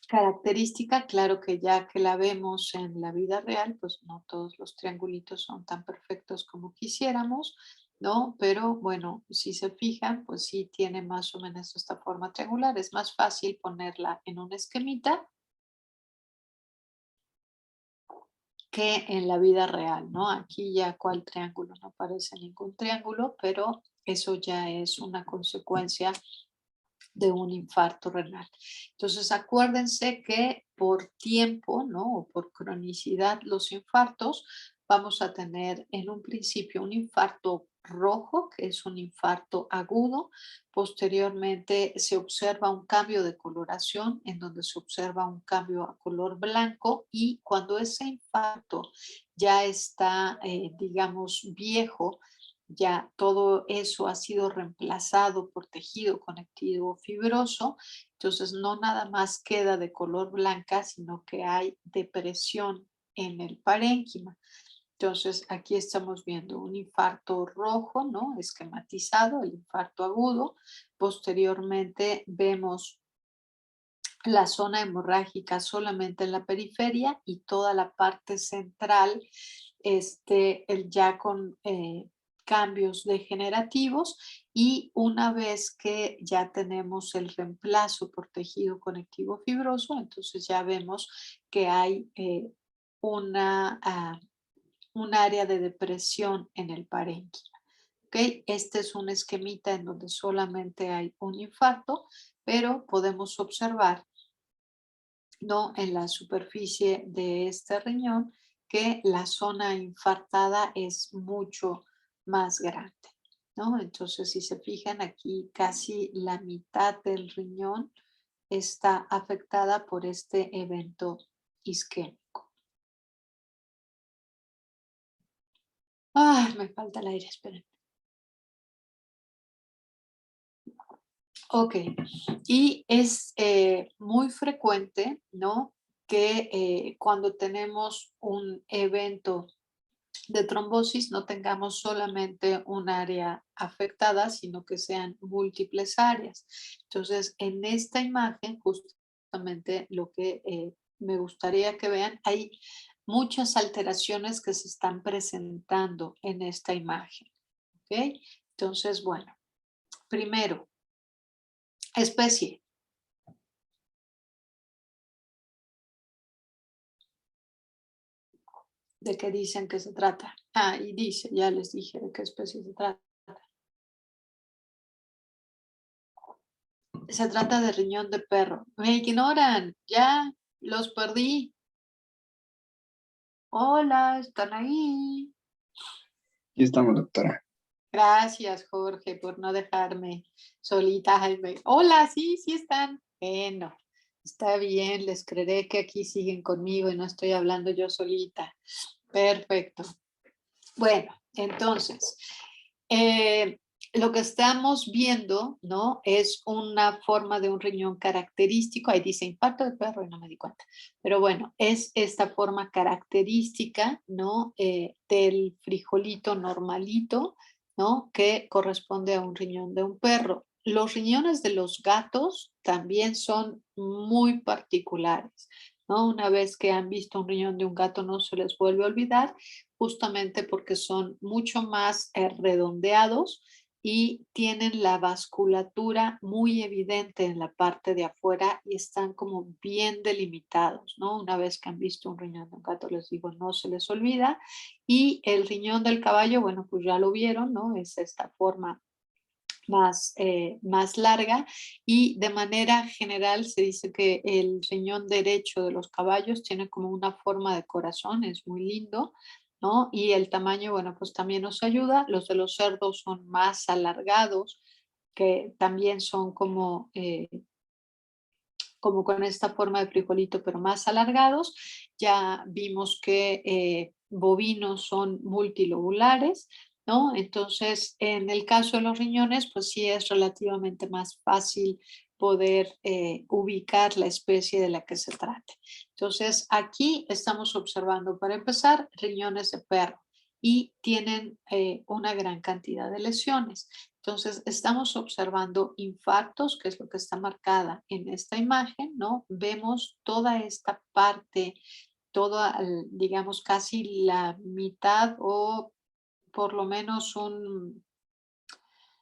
Característica, claro que ya que la vemos en la vida real, pues no todos los triangulitos son tan perfectos como quisiéramos, ¿no? Pero bueno, si se fijan, pues sí tiene más o menos esta forma triangular. Es más fácil ponerla en un esquemita que en la vida real, ¿no? Aquí ya cuál triángulo, no aparece ningún triángulo, pero eso ya es una consecuencia de un infarto renal. Entonces, acuérdense que por tiempo, ¿no? O por cronicidad, los infartos, vamos a tener en un principio un infarto rojo, que es un infarto agudo. Posteriormente se observa un cambio de coloración, en donde se observa un cambio a color blanco, y cuando ese infarto ya está, digamos, viejo, ya todo eso ha sido reemplazado por tejido conectivo fibroso, entonces no nada más queda de color blanca, sino que hay depresión en el parénquima. Entonces aquí estamos viendo un infarto rojo, ¿no? Esquematizado, el infarto agudo. Posteriormente vemos la zona hemorrágica solamente en la periferia y toda la parte central, ya con cambios degenerativos, y una vez que ya tenemos el reemplazo por tejido conectivo fibroso, entonces ya vemos que hay un área de depresión en el parénquima. ¿Okay? Este es un esquemita en donde solamente hay un infarto, pero podemos observar, ¿no? En la superficie de este riñón, que la zona infartada es mucho más grande, ¿no? Entonces, si se fijan aquí, casi la mitad del riñón está afectada por este evento isquémico. Ay, me falta el aire, esperen. Ok, y es muy frecuente, ¿no? Que cuando tenemos un evento de trombosis no tengamos solamente un área afectada, sino que sean múltiples áreas. Entonces, en esta imagen, justamente lo que me gustaría que vean, hay muchas alteraciones que se están presentando en esta imagen. ¿Ok? Entonces, bueno, primero, especie. ¿De qué dicen que se trata? Ah, y dice, ya les dije de qué especie se trata. Se trata de riñón de perro. Me ignoran, ya los perdí. Hola, ¿están ahí?
Aquí estamos, doctora.
Gracias, Jorge, por no dejarme solita. Jaime. Hola, sí, sí están. Bueno, está bien, les creeré que aquí siguen conmigo y no estoy hablando yo solita. Perfecto. Bueno, entonces, lo que estamos viendo, ¿no? Es una forma de un riñón característico. Ahí dice infarto de perro y no me di cuenta. Pero bueno, es esta forma característica, ¿no? Del frijolito normalito, ¿no? Que corresponde a un riñón de un perro. Los riñones de los gatos también son muy particulares, ¿no? Una vez que han visto un riñón de un gato no se les vuelve a olvidar, justamente porque son mucho más redondeados y tienen la vasculatura muy evidente en la parte de afuera y están como bien delimitados, ¿no? Una vez que han visto un riñón de un gato, les digo, no se les olvida. Y el riñón del caballo, bueno, pues ya lo vieron, ¿no? Es esta forma más larga y de manera general se dice que el riñón derecho de los caballos tiene como una forma de corazón, es muy lindo, ¿no? Y el tamaño, bueno, pues también nos ayuda. Los de los cerdos son más alargados, que también son como con esta forma de frijolito, pero más alargados. Ya vimos que bovinos son multilobulares, ¿no? Entonces, en el caso de los riñones, pues sí es relativamente más fácil poder ubicar la especie de la que se trate. Entonces, aquí estamos observando, para empezar, riñones de perro y tienen una gran cantidad de lesiones. Entonces, estamos observando infartos, que es lo que está marcada en esta imagen, ¿no? Vemos toda esta parte, toda, digamos, casi la mitad o por lo menos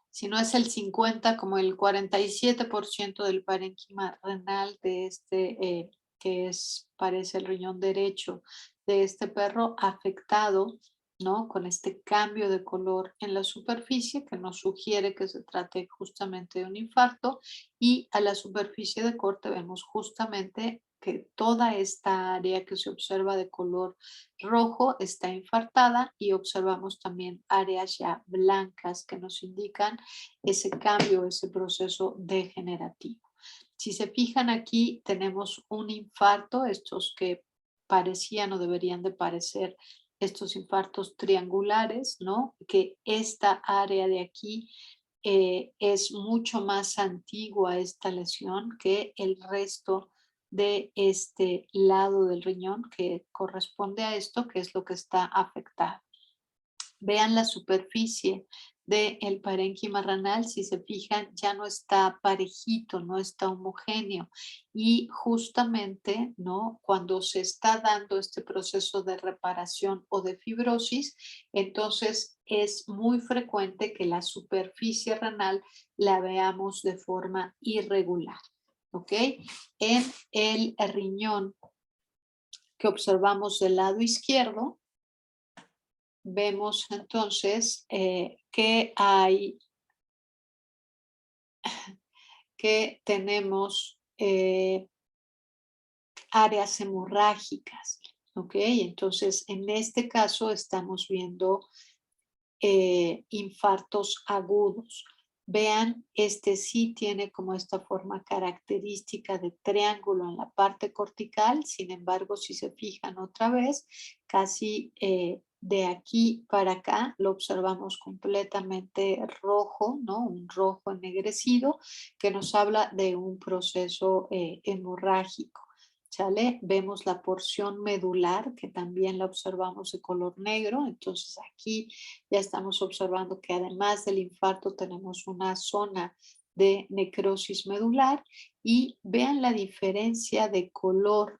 si no es el 50, como el 47% del parénquima renal de que parece el riñón derecho de este perro afectado, ¿no? Con este cambio de color en la superficie que nos sugiere que se trate justamente de un infarto, y a la superficie de corte vemos justamente que toda esta área que se observa de color rojo está infartada y observamos también áreas ya blancas que nos indican ese cambio, ese proceso degenerativo. Si se fijan aquí, tenemos un infarto, estos que parecían o deberían de parecer estos infartos triangulares, ¿no? Que esta área de aquí es mucho más antigua, esta lesión, que el resto de este lado del riñón que corresponde a esto, que es lo que está afectado. Vean la superficie del parénquima renal, si se fijan, ya no está parejito, no está homogéneo. Y justamente, ¿no? Cuando se está dando este proceso de reparación o de fibrosis, entonces es muy frecuente que la superficie renal la veamos de forma irregular. ¿Ok? En el riñón que observamos del lado izquierdo, vemos entonces que tenemos áreas hemorrágicas, ¿ok? Entonces, en este caso estamos viendo infartos agudos. Vean, este sí tiene como esta forma característica de triángulo en la parte cortical, sin embargo, si se fijan otra vez, casi de aquí para acá lo observamos completamente rojo, ¿no? Un rojo ennegrecido que nos habla de un proceso hemorrágico. ¿Sale? Vemos la porción medular que también la observamos de color negro. Entonces aquí ya estamos observando que además del infarto tenemos una zona de necrosis medular y vean la diferencia de color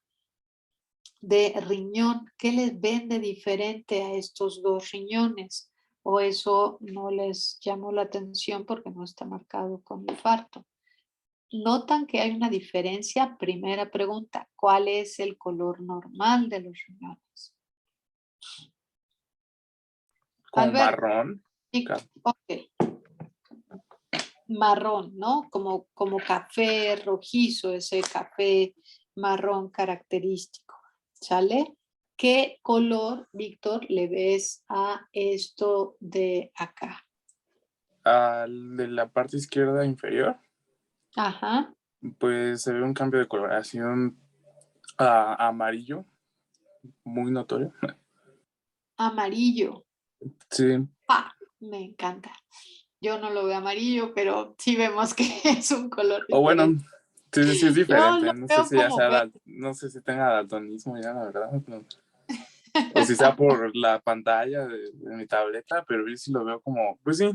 de riñón. ¿Qué les ven de diferente a estos dos riñones? ¿O eso no les llamó la atención porque no está marcado con infarto? ¿Notan que hay una diferencia? Primera pregunta, ¿cuál es el color normal de los riñones?
Como
Alberto,
marrón.
sí, ok. Marrón, ¿no? Como café rojizo, ese café marrón característico. ¿Sale? ¿Qué color, Víctor, le ves a esto de acá?
Al de la parte izquierda inferior,
Ajá,
pues se ve un cambio de coloración a amarillo, muy notorio.
amarillo.
Sí,
Ah, me encanta. Yo no lo veo amarillo, pero sí vemos que es un color
o bueno,
diferente.
sí es
Yo
diferente.
lo
No sé
veo
si ya
como
sea,
verde.
no sé si tenga daltonismo ya, la verdad. No. O si sea por la pantalla de mi tableta, pero yo sí lo veo como, pues sí.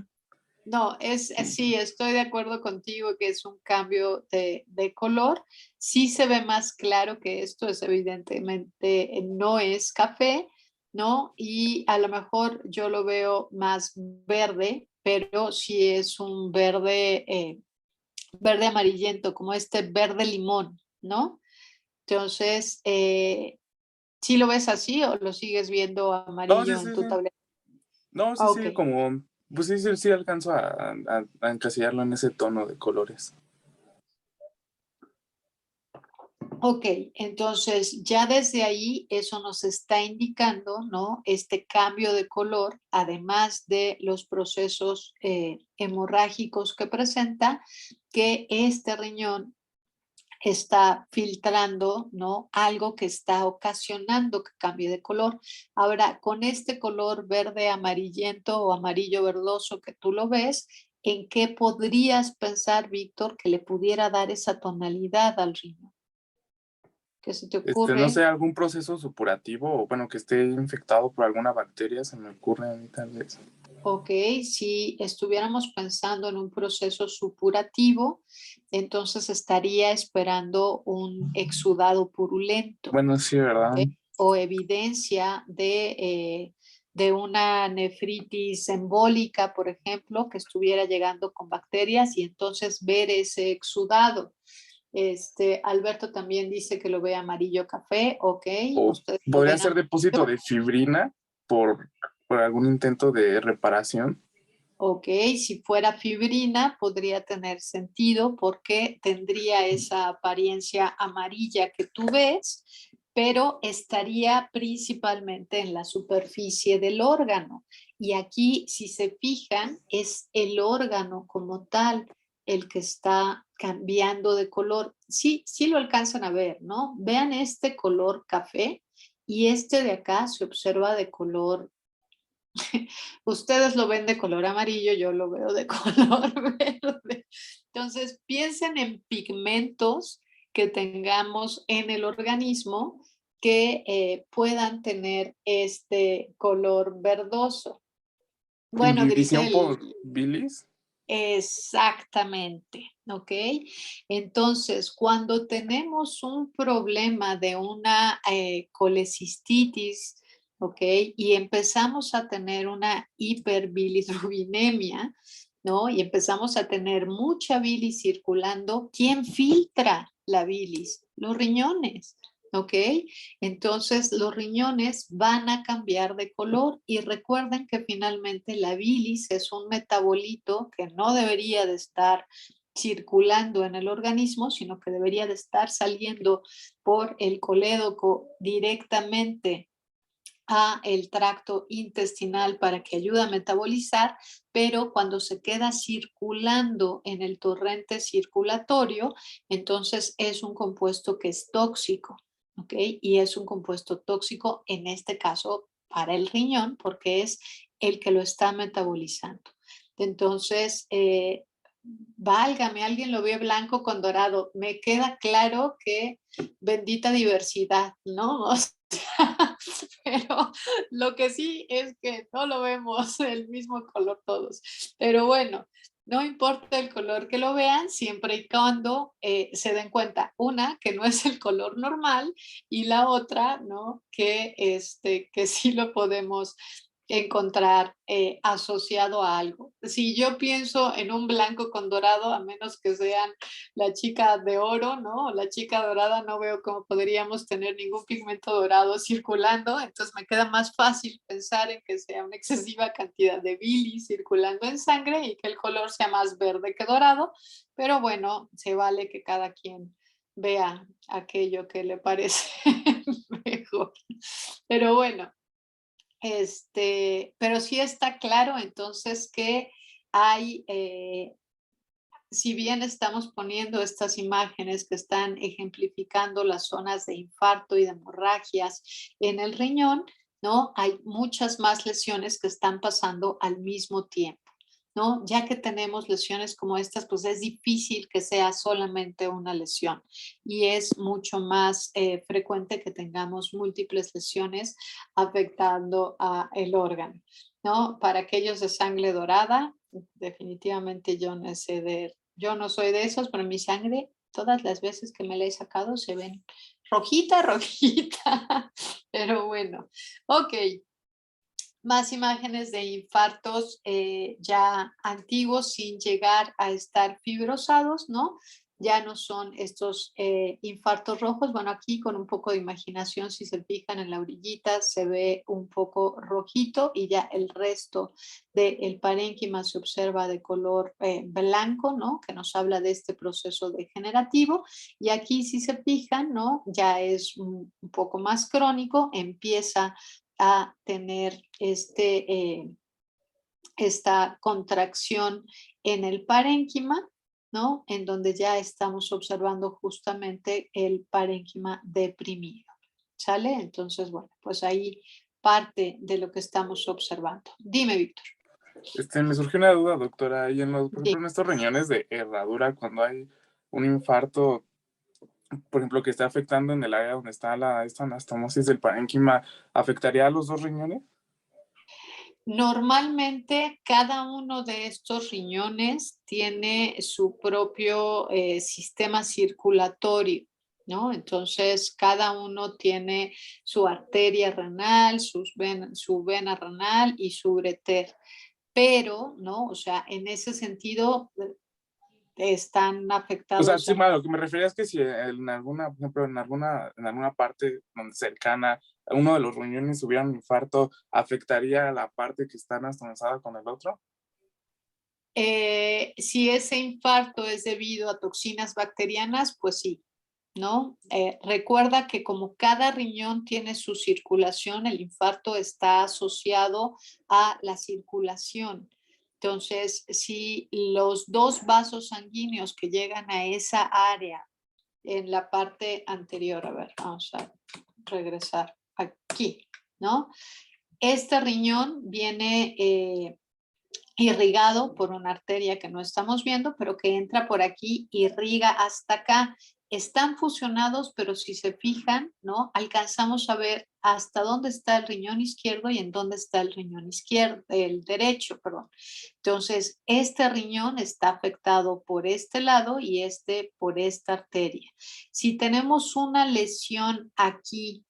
No, sí, estoy de acuerdo contigo que es un cambio de color. Sí se ve más claro que esto es evidentemente no es café, ¿no? Y a lo mejor yo lo veo más verde, pero sí es un verde, verde amarillento, como este verde limón, ¿no? Entonces, ¿sí lo ves así o lo sigues viendo
No, sí,
amarillo en
sí,
tu
sí.
tableta?
No, sí,
Ah, ok.
sí, como, pues sí, sí, sí alcanzo a encasillarlo en ese tono de colores.
Ok, entonces ya desde ahí eso nos está indicando, ¿no? Este cambio de color, además de los procesos hemorrágicos que presenta, que este riñón está filtrando, ¿no? Algo que está ocasionando que cambie de color. Ahora, con este color verde amarillento o amarillo verdoso que tú lo ves, ¿en qué podrías pensar, Víctor, que le pudiera dar esa tonalidad al riñón? ¿Qué se te
No sé,
ocurre?
algún proceso supurativo o bueno, que esté infectado por alguna bacteria, se me ocurre a mí tal vez.
Ok, si estuviéramos pensando en un proceso supurativo, entonces estaría esperando un exudado purulento,
Bueno, sí, ¿verdad?
¿ok? O evidencia de una nefritis embólica, por ejemplo, que estuviera llegando con bacterias y entonces ver ese exudado. Alberto también dice que lo ve amarillo café, ok,
O
ustedes lo
podría
ven
ser depósito
amarillo.
de fibrina por algún intento de reparación.
Ok, si fuera fibrina podría tener sentido porque tendría esa apariencia amarilla que tú ves, pero estaría principalmente en la superficie del órgano. Y aquí, si se fijan, es el órgano como tal el que está cambiando de color. Sí, sí lo alcanzan a ver, ¿no? Vean este color café y este de acá se observa de color. Ustedes lo ven de color amarillo, yo lo veo de color verde. Entonces, piensen en pigmentos que tengamos en el organismo que puedan tener este color verdoso. Bueno,
Inhibición
Grisel,
por bilis.
exactamente, ¿ok? Entonces, cuando tenemos un problema de una colecistitis, ¿ok? Y empezamos a tener una hiperbilirrubinemia, ¿no? Y empezamos a tener mucha bilis circulando, ¿quién filtra la bilis? Los riñones. ¿Ok? Entonces los riñones van a cambiar de color y recuerden que finalmente la bilis es un metabolito que no debería de estar circulando en el organismo, sino que debería de estar saliendo por el colédoco directamente a el tracto intestinal para que ayude a metabolizar, pero cuando se queda circulando en el torrente circulatorio, entonces es un compuesto que es tóxico, ¿ok? Y es un compuesto tóxico, en este caso, para el riñón porque es el que lo está metabolizando. Entonces, válgame, alguien lo ve blanco con dorado. Me queda claro que bendita diversidad, ¿no? O sea, pero lo que sí es que no lo vemos el mismo color todos. Pero bueno, no importa el color que lo vean, siempre y cuando se den cuenta, una, que no es el color normal, y la otra, ¿no? Que sí lo podemos encontrar asociado a algo. Si yo pienso en un blanco con dorado, a menos que sean la chica de oro, ¿no? La chica dorada, no veo cómo podríamos tener ningún pigmento dorado circulando, entonces me queda más fácil pensar en que sea una excesiva cantidad de bilis circulando en sangre y que el color sea más verde que dorado, pero bueno, se vale que cada quien vea aquello que le parece mejor. Pero bueno, pero sí está claro entonces que hay, si bien estamos poniendo estas imágenes que están ejemplificando las zonas de infarto y de hemorragias en el riñón, ¿no? Hay muchas más lesiones que están pasando al mismo tiempo, ¿no? Ya que tenemos lesiones como estas, pues es difícil que sea solamente una lesión y es mucho más frecuente que tengamos múltiples lesiones afectando a el órgano, ¿no? Para aquellos de sangre dorada, definitivamente yo no soy de esos, pero mi sangre, todas las veces que me la he sacado, se ven rojita, rojita. Pero bueno, ok. Más imágenes de infartos ya antiguos sin llegar a estar fibrosados, ¿no? Ya no son estos infartos rojos. Bueno, aquí con un poco de imaginación, si se fijan en la orillita, se ve un poco rojito y ya el resto del parénquima se observa de color blanco, ¿no? Que nos habla de este proceso degenerativo. Y aquí, si se fijan, ¿no? Ya es un poco más crónico, empieza a tener esta contracción en el parénquima, ¿no? En donde ya estamos observando justamente el parénquima deprimido, ¿sale? Entonces, bueno, pues ahí parte de lo que estamos observando. Dime, Víctor.
Me surgió una duda, doctora, y por
Sí.
ejemplo, en estos riñones de herradura, cuando hay un infarto, por ejemplo, que está afectando en el área donde está esta anastomosis del parénquima, ¿afectaría a los dos riñones?
Normalmente cada uno de estos riñones tiene su propio sistema circulatorio, ¿no? Entonces cada uno tiene su arteria renal, su vena renal y su ureter. Pero, ¿no? O sea, en ese sentido están
O sea,
afectados.
sí, lo que me refería es que si en alguna, por ejemplo, en alguna parte donde cercana a uno de los riñones hubiera un infarto, ¿afectaría a la parte que está anastomosada con el otro?
Si ese infarto es debido a toxinas bacterianas, pues sí, ¿no? Recuerda que como cada riñón tiene su circulación, el infarto está asociado a la circulación. Entonces, si los dos vasos sanguíneos que llegan a esa área en la parte anterior, a ver, vamos a regresar aquí, ¿no? Este riñón viene irrigado por una arteria que no estamos viendo, pero que entra por aquí, irriga hasta acá. Están fusionados, pero si se fijan, ¿no? Alcanzamos a ver hasta dónde está el riñón izquierdo y en dónde está el riñón izquierdo, el derecho, perdón. Entonces, este riñón está afectado por este lado y este por esta arteria. Si tenemos una lesión aquí,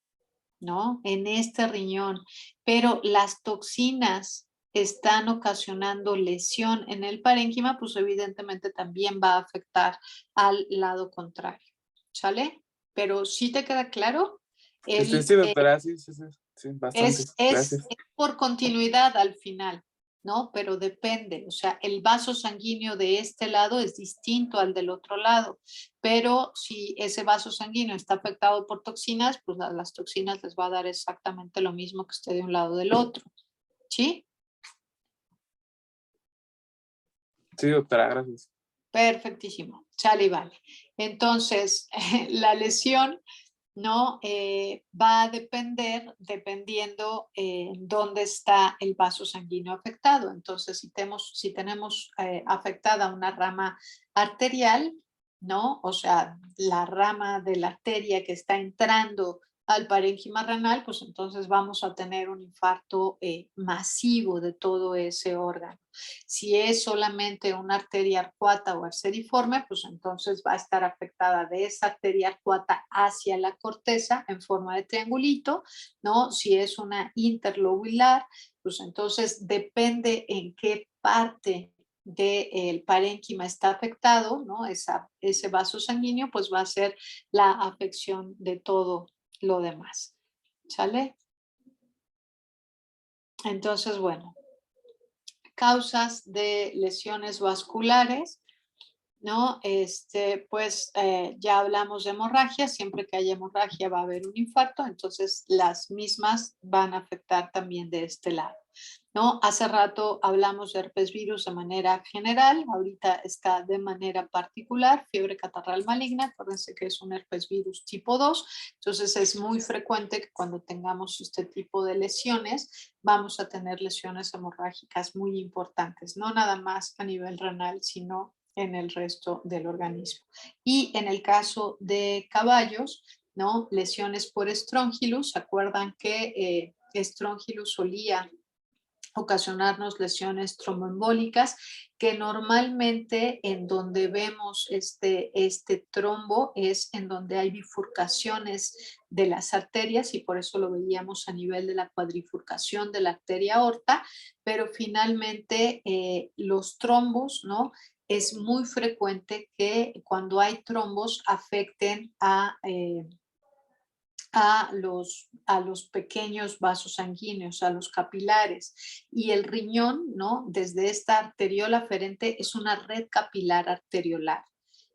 ¿no? En este riñón, pero las toxinas están ocasionando lesión en el parénquima, pues evidentemente también va a afectar al lado contrario, ¿sale? Pero ¿sí te queda claro?
Sí, doctora, sí, bastante,
Es
gracias.
por continuidad al final, ¿no? Pero depende, o sea, el vaso sanguíneo de este lado es distinto al del otro lado, pero si ese vaso sanguíneo está afectado por toxinas, pues a las toxinas les va a dar exactamente lo mismo que esté de un lado del otro, ¿sí?
Sí, doctora, gracias.
Perfectísimo, sale y vale. Entonces, la lesión ¿no? Va a depender dependiendo dónde está el vaso sanguíneo afectado. Entonces, si tenemos afectada una rama arterial, ¿no? O sea, la rama de la arteria que está entrando al parénquima renal, pues entonces vamos a tener un infarto masivo de todo ese órgano. Si es solamente una arteria arcuata o arteriforme, pues entonces va a estar afectada de esa arteria arcuata hacia la corteza en forma de triangulito, ¿no? Si es una interlobular, pues entonces depende en qué parte del parénquima está afectado, ¿no? Ese vaso sanguíneo, pues va a ser la afección de todo lo demás. ¿Sale? Entonces, bueno, causas de lesiones vasculares, ¿no? Pues ya hablamos de hemorragia, siempre que haya hemorragia va a haber un infarto, entonces las mismas van a afectar también de este lado, ¿no? Hace rato hablamos de herpes virus de manera general, ahorita está de manera particular, fiebre catarral maligna, acuérdense que es un herpes virus tipo 2, entonces es muy frecuente que cuando tengamos este tipo de lesiones, vamos a tener lesiones hemorrágicas muy importantes, no nada más a nivel renal, sino en el resto del organismo. Y en el caso de caballos, ¿no? Lesiones por Strongylus, ¿se acuerdan que Strongylus solía ocasionarnos lesiones tromboembólicas, que normalmente en donde vemos este trombo es en donde hay bifurcaciones de las arterias y por eso lo veíamos a nivel de la cuadrifurcación de la arteria aorta, pero finalmente los trombos, ¿no? Es muy frecuente que cuando hay trombos afecten a los pequeños vasos sanguíneos, a los capilares. Y el riñón, ¿no? Desde esta arteriola aferente es una red capilar arteriolar.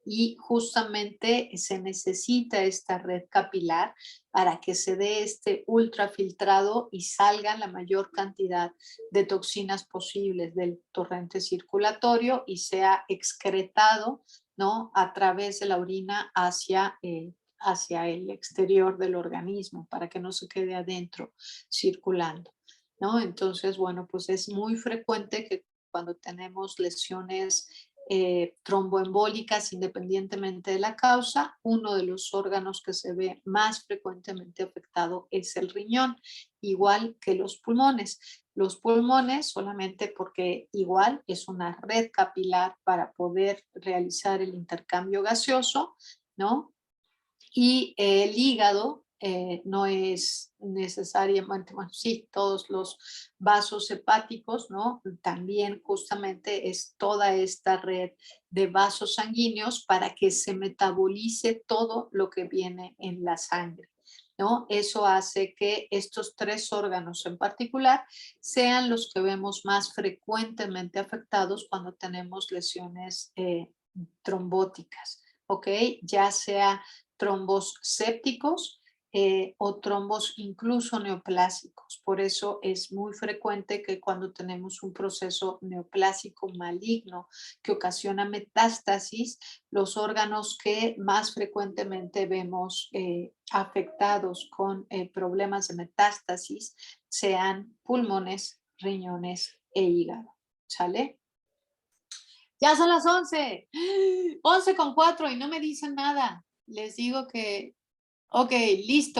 Y justamente se necesita esta red capilar para que se dé este ultrafiltrado y salgan la mayor cantidad de toxinas posibles del torrente circulatorio y sea excretado, ¿no? A través de la orina hacia el exterior del organismo para que no se quede adentro circulando, ¿no? Entonces, bueno, pues es muy frecuente que cuando tenemos lesiones tromboembólicas, independientemente de la causa, uno de los órganos que se ve más frecuentemente afectado es el riñón, igual que los pulmones. Los pulmones solamente porque igual es una red capilar para poder realizar el intercambio gaseoso, ¿no? Y el hígado no es necesariamente, bueno, sí, todos los vasos hepáticos, ¿no? También justamente es toda esta red de vasos sanguíneos para que se metabolice todo lo que viene en la sangre, ¿no? Eso hace que estos tres órganos en particular sean los que vemos más frecuentemente afectados cuando tenemos lesiones trombóticas, ¿ok? Ya sea trombos sépticos o trombos incluso neoplásicos. Por eso es muy frecuente que cuando tenemos un proceso neoplásico maligno que ocasiona metástasis, los órganos que más frecuentemente vemos afectados con problemas de metástasis sean pulmones, riñones e hígado. ¿Sale? Ya son las 11. 11:04 y no me dicen nada. Les digo que, ok, listo.